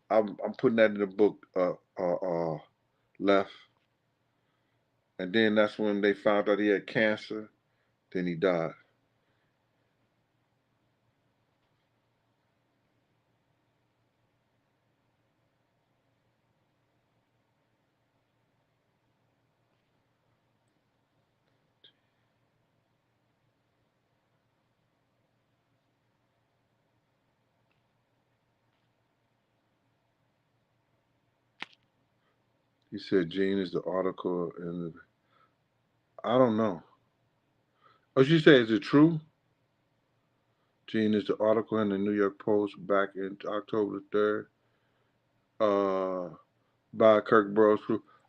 I'm putting that in the book. Left, and then that's when they found out he had cancer. Then he died. He said Gene is the article, and I don't know. Oh, she said, is it true? Gene is the article in the New York Post back in October the 3rd. By Kirk Burroughs.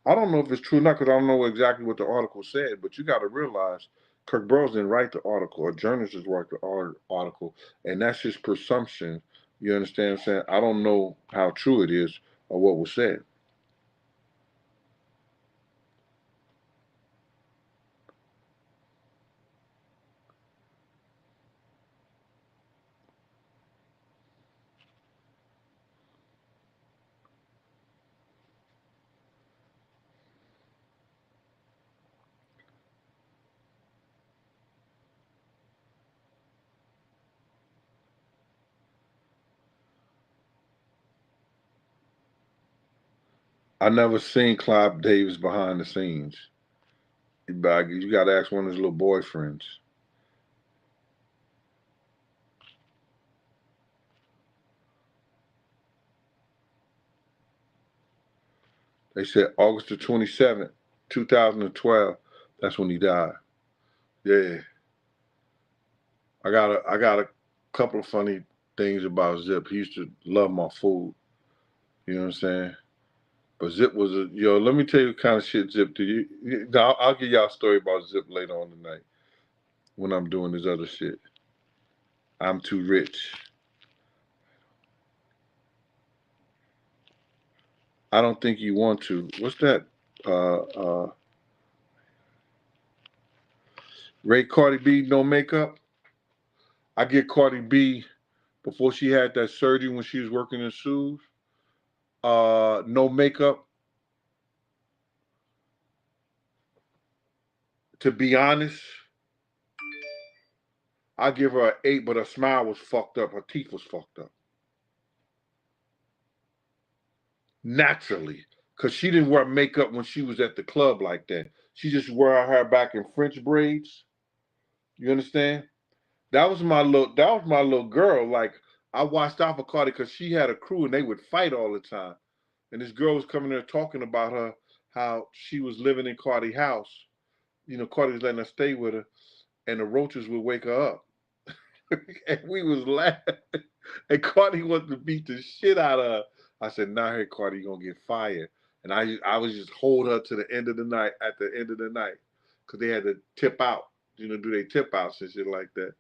I don't know if it's true or not because I don't know exactly what the article said, but you got to realize Kirk Burroughs didn't write the article. A journalist just wrote the article, and that's his presumption. You understand what I'm saying? I don't know how true it is or what was said. I never seen Clive Davis behind the scenes. You got to ask one of his little boyfriends. They said August the 27th, 2012. That's when he died. Yeah. I got a couple of funny things about Zip. He used to love my food. You know what I'm saying? But Zip was let me tell you the kind of shit Zip do. I'll give y'all a story about Zip later on tonight when I'm doing this other shit. I'm too rich. I don't think you want to. What's that? Ray Cardi B, no makeup. I get Cardi B before she had that surgery when she was working in shoes. No makeup. To be honest, I give her an 8, but her smile was fucked up. Her teeth was fucked up. Naturally. Because she didn't wear makeup when she was at the club like that. She just wore her hair back in French braids. You understand? That was my little girl. Like, I watched out for Cardi because she had a crew and they would fight all the time. And this girl was coming there talking about her, how she was living in Cardi's house. Cardi was letting her stay with her, and the roaches would wake her up. And we was laughing. And Cardi wanted to beat the shit out of her. I said, "Nah, hey, Cardi, you gonna get fired." And I was just hold her to the end of the night. At the end of the night, because they had to tip out. Do they tip outs and shit like that?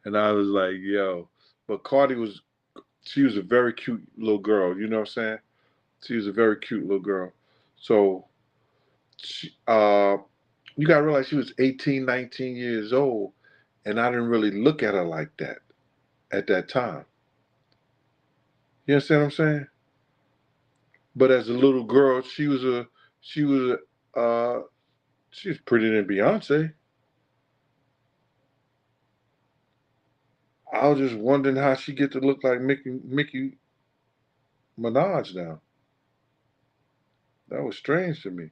And I was like, "Yo," but she was a very cute little girl. You know what I'm saying? She was a very cute little girl. So, you gotta realize she was 18, 19 years old, and I didn't really look at her like that at that time. You understand what I'm saying? But as a little girl, she was she was prettier than Beyonce. I was just wondering how she get to look like Mickey Minaj now. That was strange to me.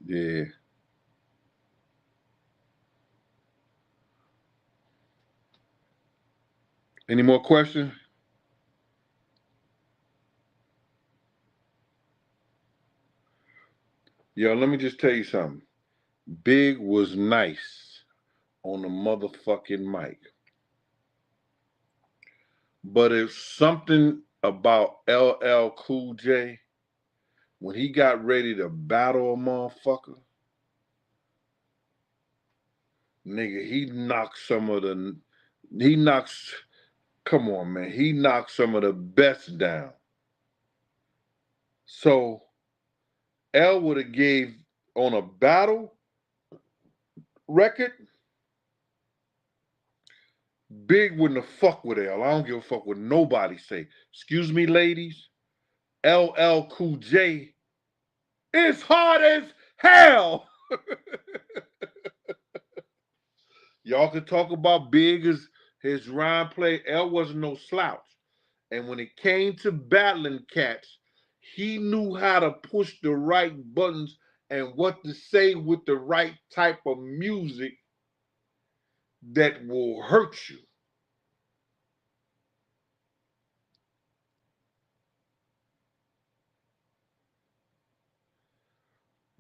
Yeah. Any more questions? Yo, let me just tell you something. Big was nice on the motherfucking mic. But it's something about LL Cool J when he got ready to battle a motherfucker, nigga, he knocks, come on, man, he knocked some of the best down. So L would have gave on a battle record, Big wouldn't have fucked with L. I don't give a fuck what nobody say. Excuse me, ladies. LL Cool J is hard as hell. Y'all can talk about Big as his rhyme play. L wasn't no slouch. And when it came to battling cats, he knew how to push the right buttons and what to say with the right type of music that will hurt you.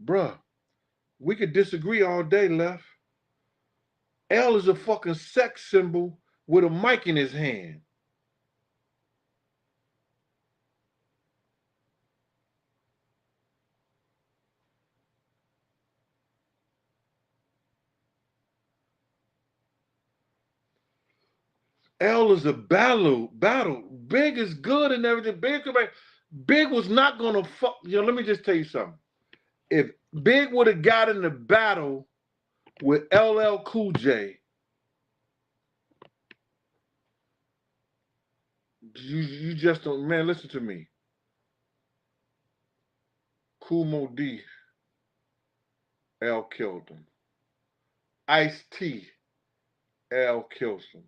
Bruh, we could disagree all day, Left. L is a fucking sex symbol with a mic in his hand. L is a battle. Big is good and everything. Big was not gonna fuck. Let me just tell you something. If Big would have got in the battle with LL Cool J, You just don't, man. Listen to me. Kumo D. L killed him. Ice T. L killed him.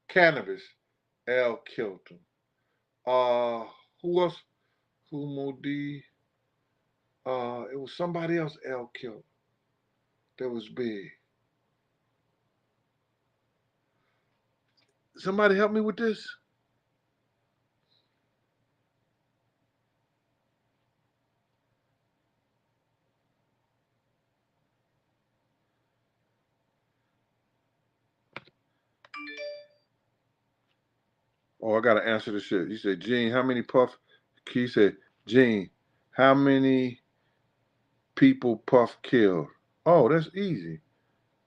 Cannabis. L killed him. Uh, who else? Kumo D. It was somebody else L killed. That was big. Somebody help me with this. Oh, I gotta answer this shit. He said, Gene, how many Puff? He said, Gene, how many people Puff killed? Oh, that's easy.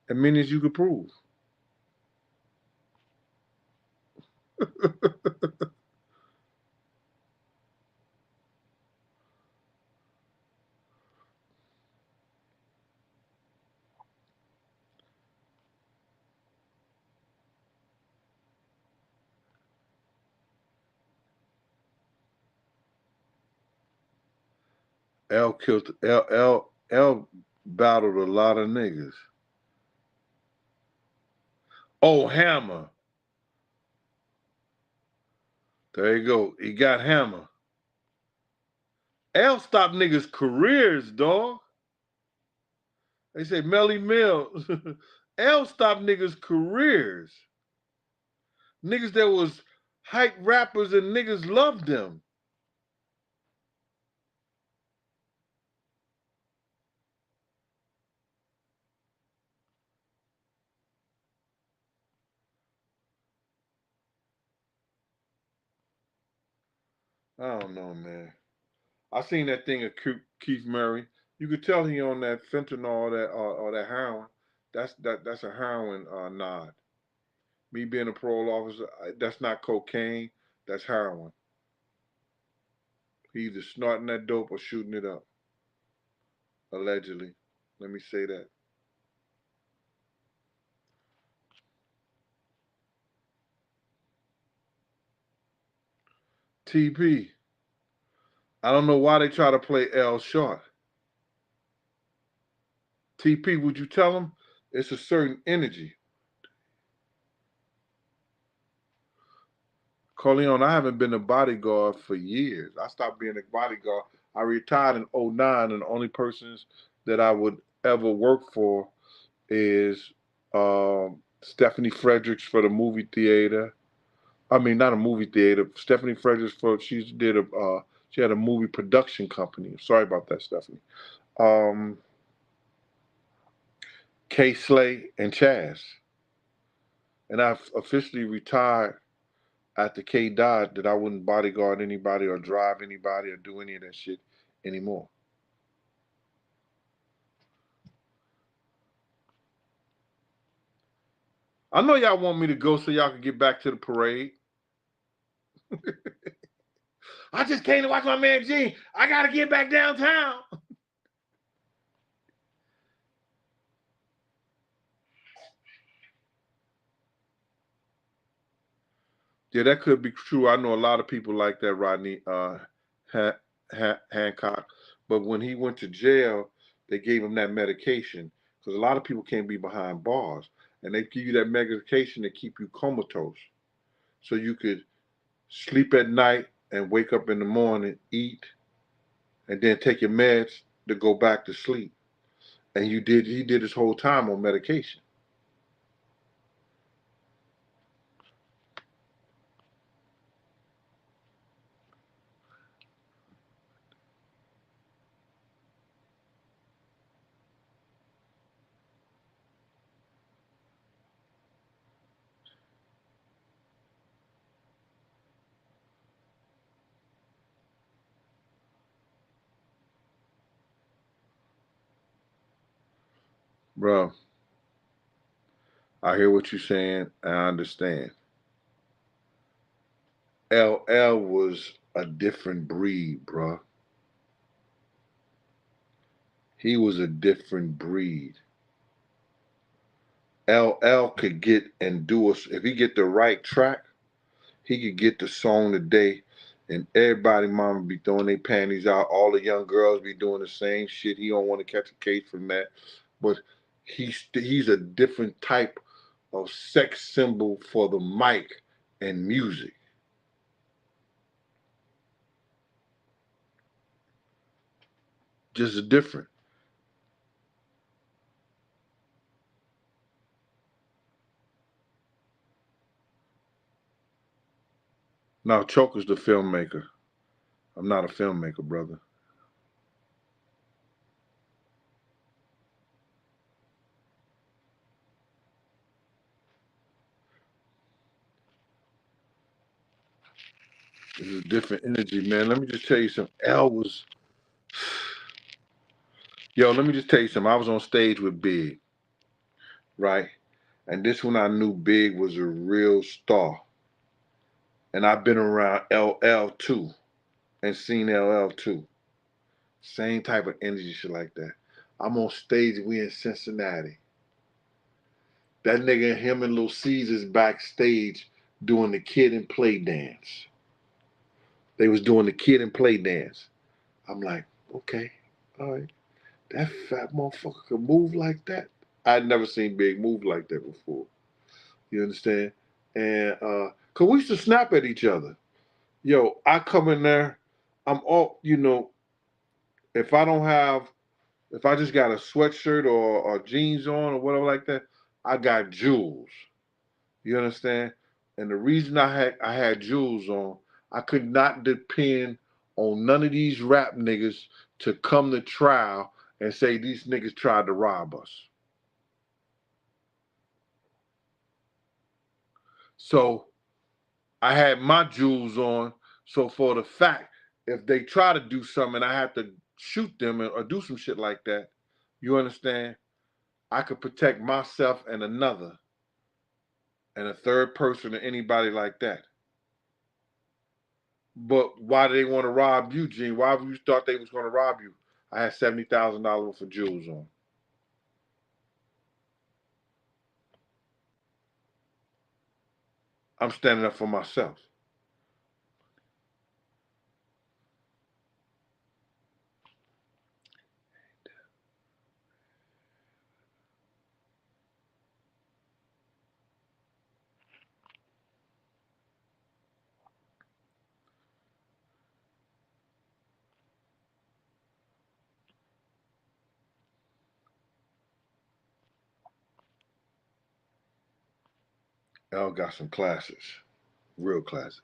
As many as you could prove. L killed L battled a lot of niggas. Oh, Hammer. There you go. He got Hammer. L stopped niggas' careers, dog. They say Melly Mill. L stopped niggas' careers. Niggas that was hype rappers and niggas loved them. I don't know, man. I seen that thing of Keith Murray. You could tell he on that fentanyl or that heroin. That's a heroin nod. Me being a parole officer, that's not cocaine. That's heroin. He either snorting that dope or shooting it up. Allegedly. Let me say that. TP. I don't know why they try to play L short. TP, would you tell them it's a certain energy? Corleone, I haven't been a bodyguard for years. I stopped being a bodyguard. I retired in '09, and the only persons that I would ever work for is Stephanie Fredericks for the movie theater. I mean, not a movie theater. Stephanie Fredericks she had a movie production company. Sorry about that, Stephanie. Um, K Slay and Chaz, and I've officially retired after K died. That I wouldn't bodyguard anybody or drive anybody or do any of that shit anymore. I know y'all want me to go so y'all can get back to the parade. I just came to watch my man Gene. I gotta get back downtown. Yeah, that could be true. I know a lot of people like that, Rodney Hancock. But when he went to jail, they gave him that medication because a lot of people can't be behind bars, and they give you that medication to keep you comatose, so you could sleep at night and wake up in the morning, eat, and then take your meds to go back to sleep. And he did his whole time on medication. Bro, I hear what you're saying. I understand. LL was a different breed, bro. He was a different breed. LL could get and do us if he get the right track. he could get the song today, and everybody mama be throwing their panties out. All the young girls be doing the same shit. He don't want to catch a case from that, but he's a different type of sex symbol for the mic and music. Just different. Now, Choker's the filmmaker. I'm not a filmmaker, brother. It's a different energy, man. Let me just tell you something. L was, yo, let me just tell you something. I was on stage with Big, right? And this when I knew Big was a real star. And I've been around LL too and seen LL too. Same type of energy, shit like that. I'm on stage, we in Cincinnati. That nigga and him and Lil Caesars backstage doing the kid and play dance. They was doing the kid and play dance. I'm like, okay, all right. That fat motherfucker could move like that. I'd never seen Big move like that before. You understand? And cause we used to snap at each other. Yo, I come in there, I'm all, if I don't have, if I just got a sweatshirt or jeans on or whatever like that, I got jewels. You understand? And the reason I had jewels on, I could not depend on none of these rap niggas to come to trial and say these niggas tried to rob us. So I had my jewels on. So for the fact, if they try to do something and I have to shoot them or do some shit like that, you understand? I could protect myself and another and a third person or anybody like that. But why do they want to rob you, Gene? Why would you thought they was going to rob you? I had $70,000 for jewels on. I'm standing up for myself. L got some classics, real classics.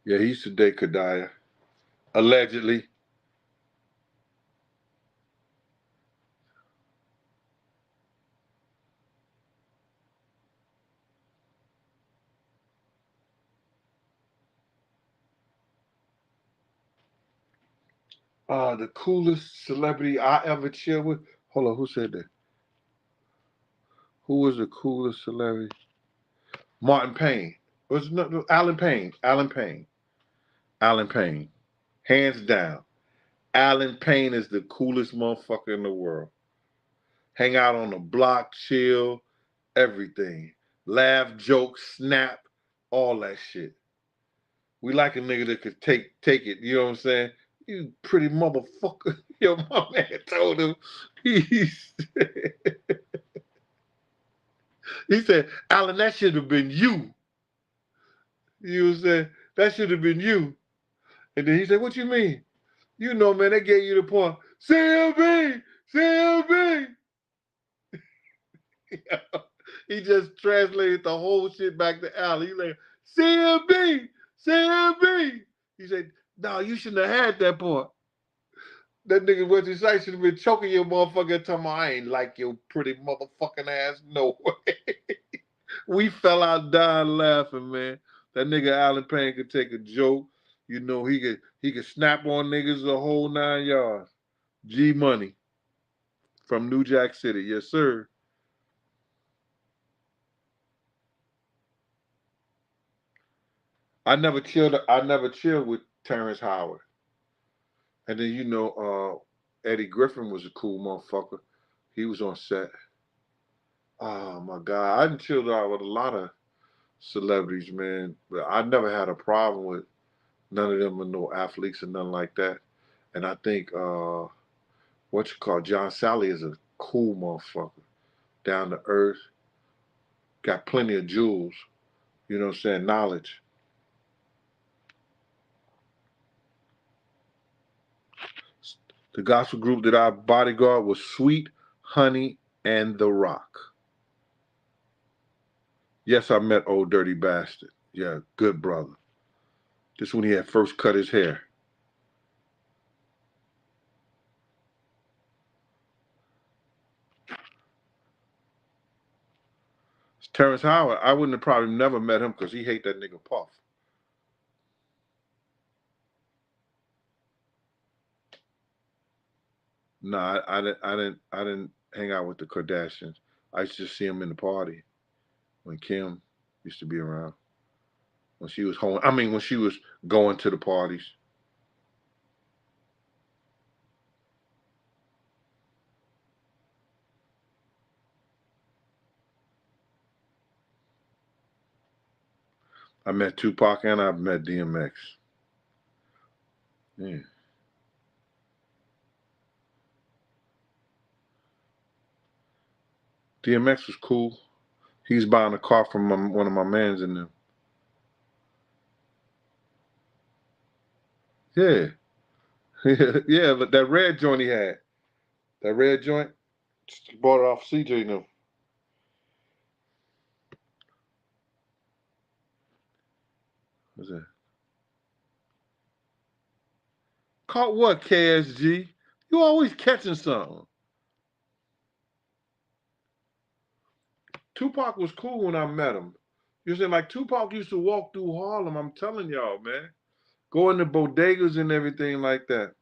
Yeah, he used to date Kadaya, allegedly. The coolest celebrity I ever chilled with. Hold on, who said that? Who was the coolest celebrity? Martin Payne. Was no, Alan Payne. Alan Payne. Alan Payne. Hands down. Alan Payne is the coolest motherfucker in the world. Hang out on the block, chill, everything. Laugh, joke, snap, all that shit. We like a nigga that could take it. You know what I'm saying? You pretty motherfucker. Yo, my man told him. He's, he said, Alan, that should have been you. You know what I'm saying? That should have been you. And then he said, what you mean? You know, man, they gave you the point. CLB! CLB! He just translated the whole shit back to Al. He like, CLB! CLB! He said, no, you shouldn't have had that part. That nigga went to site should have been choking your motherfucker talking about, I ain't like your pretty motherfucking ass. No way. We fell out dying laughing, man. That nigga Alan Payne could take a joke. You know he could snap on niggas the whole 9 yards. G Money from New Jack City, yes sir. I never chilled with Terrence Howard. And then Eddie Griffin was a cool motherfucker. He was on set. Oh my God, I done chilled out with a lot of celebrities, man. But I never had a problem with none of them, or no athletes or nothing like that. And I think what you call John Sally is a cool motherfucker, down to earth, got plenty of jewels. You know what I'm saying? Knowledge. The gospel group that I bodyguard was Sweet Honey and the Rock. Yes, I met Old Dirty Bastard. Yeah, good brother. This when he had first cut his hair. Terrence Howard, I wouldn't have probably never met him because he hate that nigga Puff. Nah, I didn't hang out with the Kardashians. I used to see him in the party when Kim used to be around. When she was home, I mean, when she was going to the parties. I met Tupac and I met DMX. Yeah. DMX was cool. He's buying a car from one of my mans in them. Yeah. Yeah, but that red joint he had. That red joint, he bought it off CJ and them. What's that? Caught what, KSG? You always catching something. Tupac was cool when I met him. You said like Tupac used to walk through Harlem. I'm telling y'all, man. Go into bodegas and everything like that.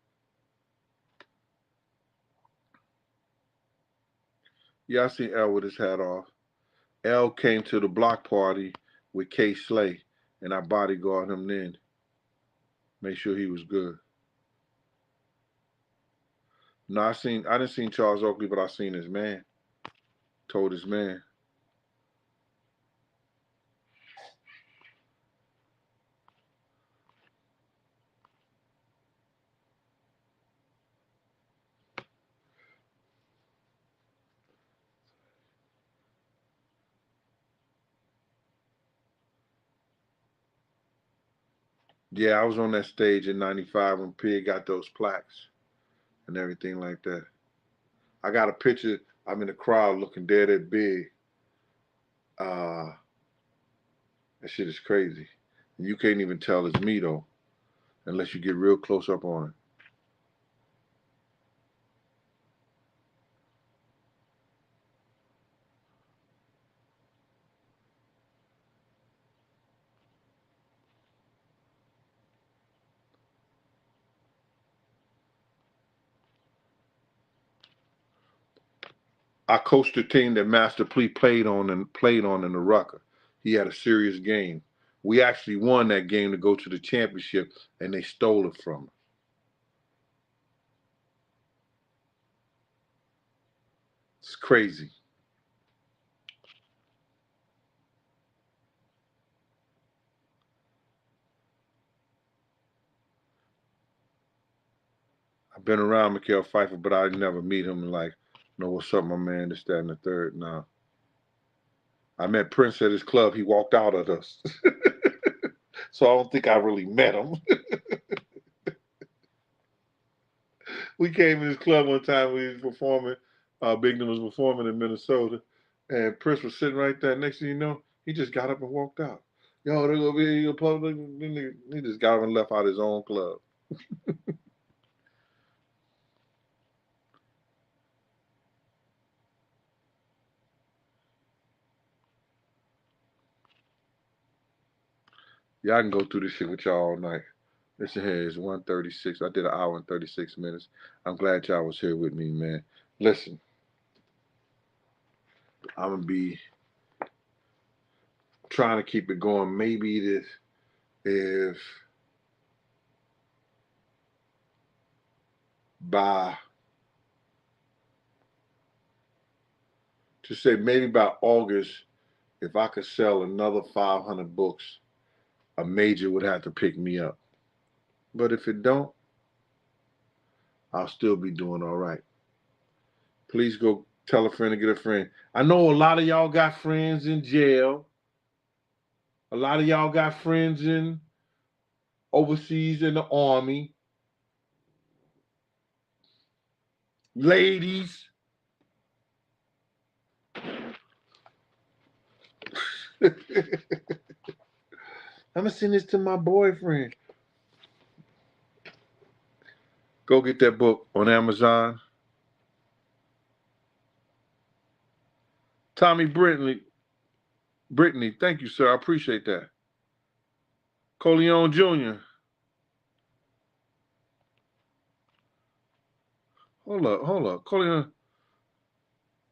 Yeah, I seen L with his hat off. L came to the block party with K Slay, and I bodyguarded him then. Make sure he was good. No, I didn't seen Charles Oakley, but I seen his man. Told his man. Yeah, I was on that stage in '95 when Pig got those plaques and everything like that. I got a picture. I'm in the crowd looking dead at Big. Uh, that shit is crazy. And you can't even tell it's me though, unless you get real close up on it. I coached the team that Master P played on in the Rucker. He had a serious game. We actually won that game to go to the championship, and they stole it from us. It's crazy. I've been around Mikael Pfeiffer, but I never meet him and like, know what's up, my man, this, that, and the third. Nah. I met Prince at his club. He walked out at us. So I don't think I really met him. We came in his club one time. We was performing. Big was performing in Minnesota, and Prince was sitting right there. Next thing you know, he just got up and walked out. Yo, they're gonna be in your public. He just got up and left out his own club. Yeah, I can go through this shit with y'all all night. Listen here, it's 1:36. I did an hour and 36 minutes. I'm glad y'all was here with me, man. Listen, I'm gonna be trying to keep it going. Maybe this if by to say maybe by August, if I could sell another 500 books, a major would have to pick me up. But if it don't, I'll still be doing all right. Please go tell a friend to get a friend. I know a lot of y'all got friends in jail. A lot of y'all got friends in overseas in the army. Ladies. I'm gonna send this to my boyfriend. Go get that book on Amazon. Tommy Brittany, thank you, sir. I appreciate that. Coleon Jr. Hold up. Coleon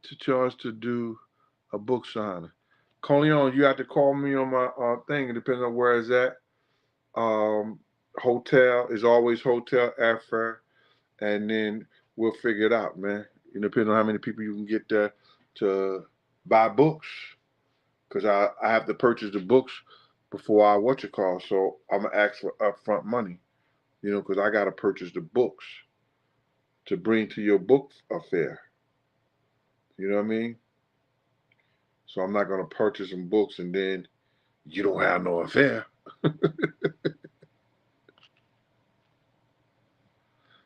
to charge to do a book signing. Coleon, you have to call me on my thing. It depends on where it's at. Hotel is always hotel airfare, and then we'll figure it out, man. It depends on how many people you can get there to buy books, because I have to purchase the books before I call. So I'm gonna ask for upfront money, because I gotta purchase the books to bring to your book affair. You know what I mean? So I'm not gonna purchase some books and then you don't have no affair.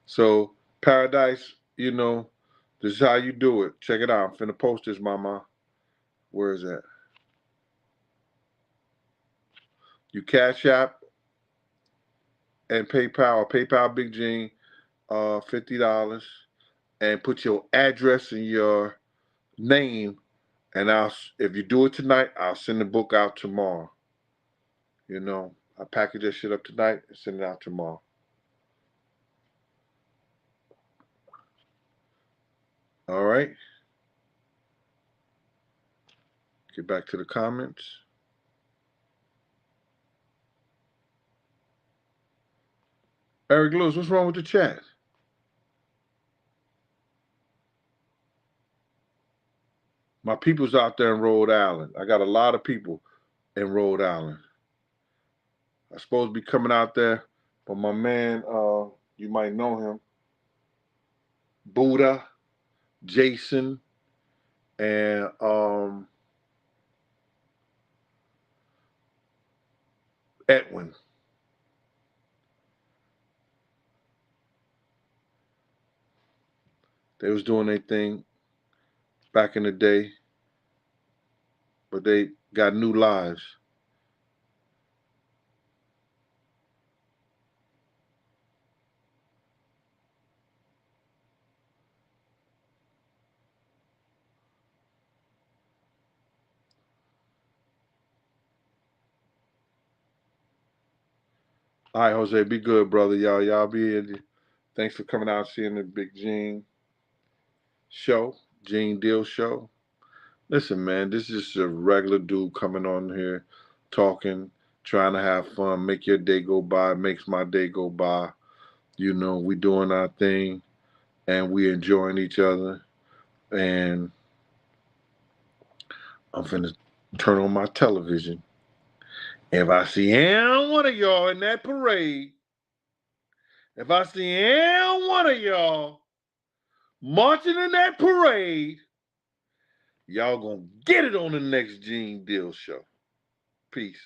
So Paradise, this is how you do it. Check it out. I'm finna post this, mama. Where is that? You Cash App and PayPal Big Gene, $50, and put your address and your name, and if you do it tonight, I'll send the book out tomorrow. I package that shit up tonight and send it out tomorrow. All right. Get back to the comments. Eric Lewis, what's wrong with the chat? My people's out there in Rhode Island. I got a lot of people in Rhode Island. I'm supposed to be coming out there, but my man, you might know him, Buddha, Jason, and Edwin. They was doing their thing back in the day, but they got new lives. All right, Jose, be good, brother. Y'all be in. Thanks for coming out, seeing the Big Gene show, Gene Deal show. Listen, man, this is just a regular dude coming on here, talking, trying to have fun, make your day go by, makes my day go by. We doing our thing, and we enjoying each other. And I'm finna turn on my television. If I see any one of y'all in that parade, if I see any one of y'all marching in that parade, y'all gonna get it on the next Gene Deal show. Peace.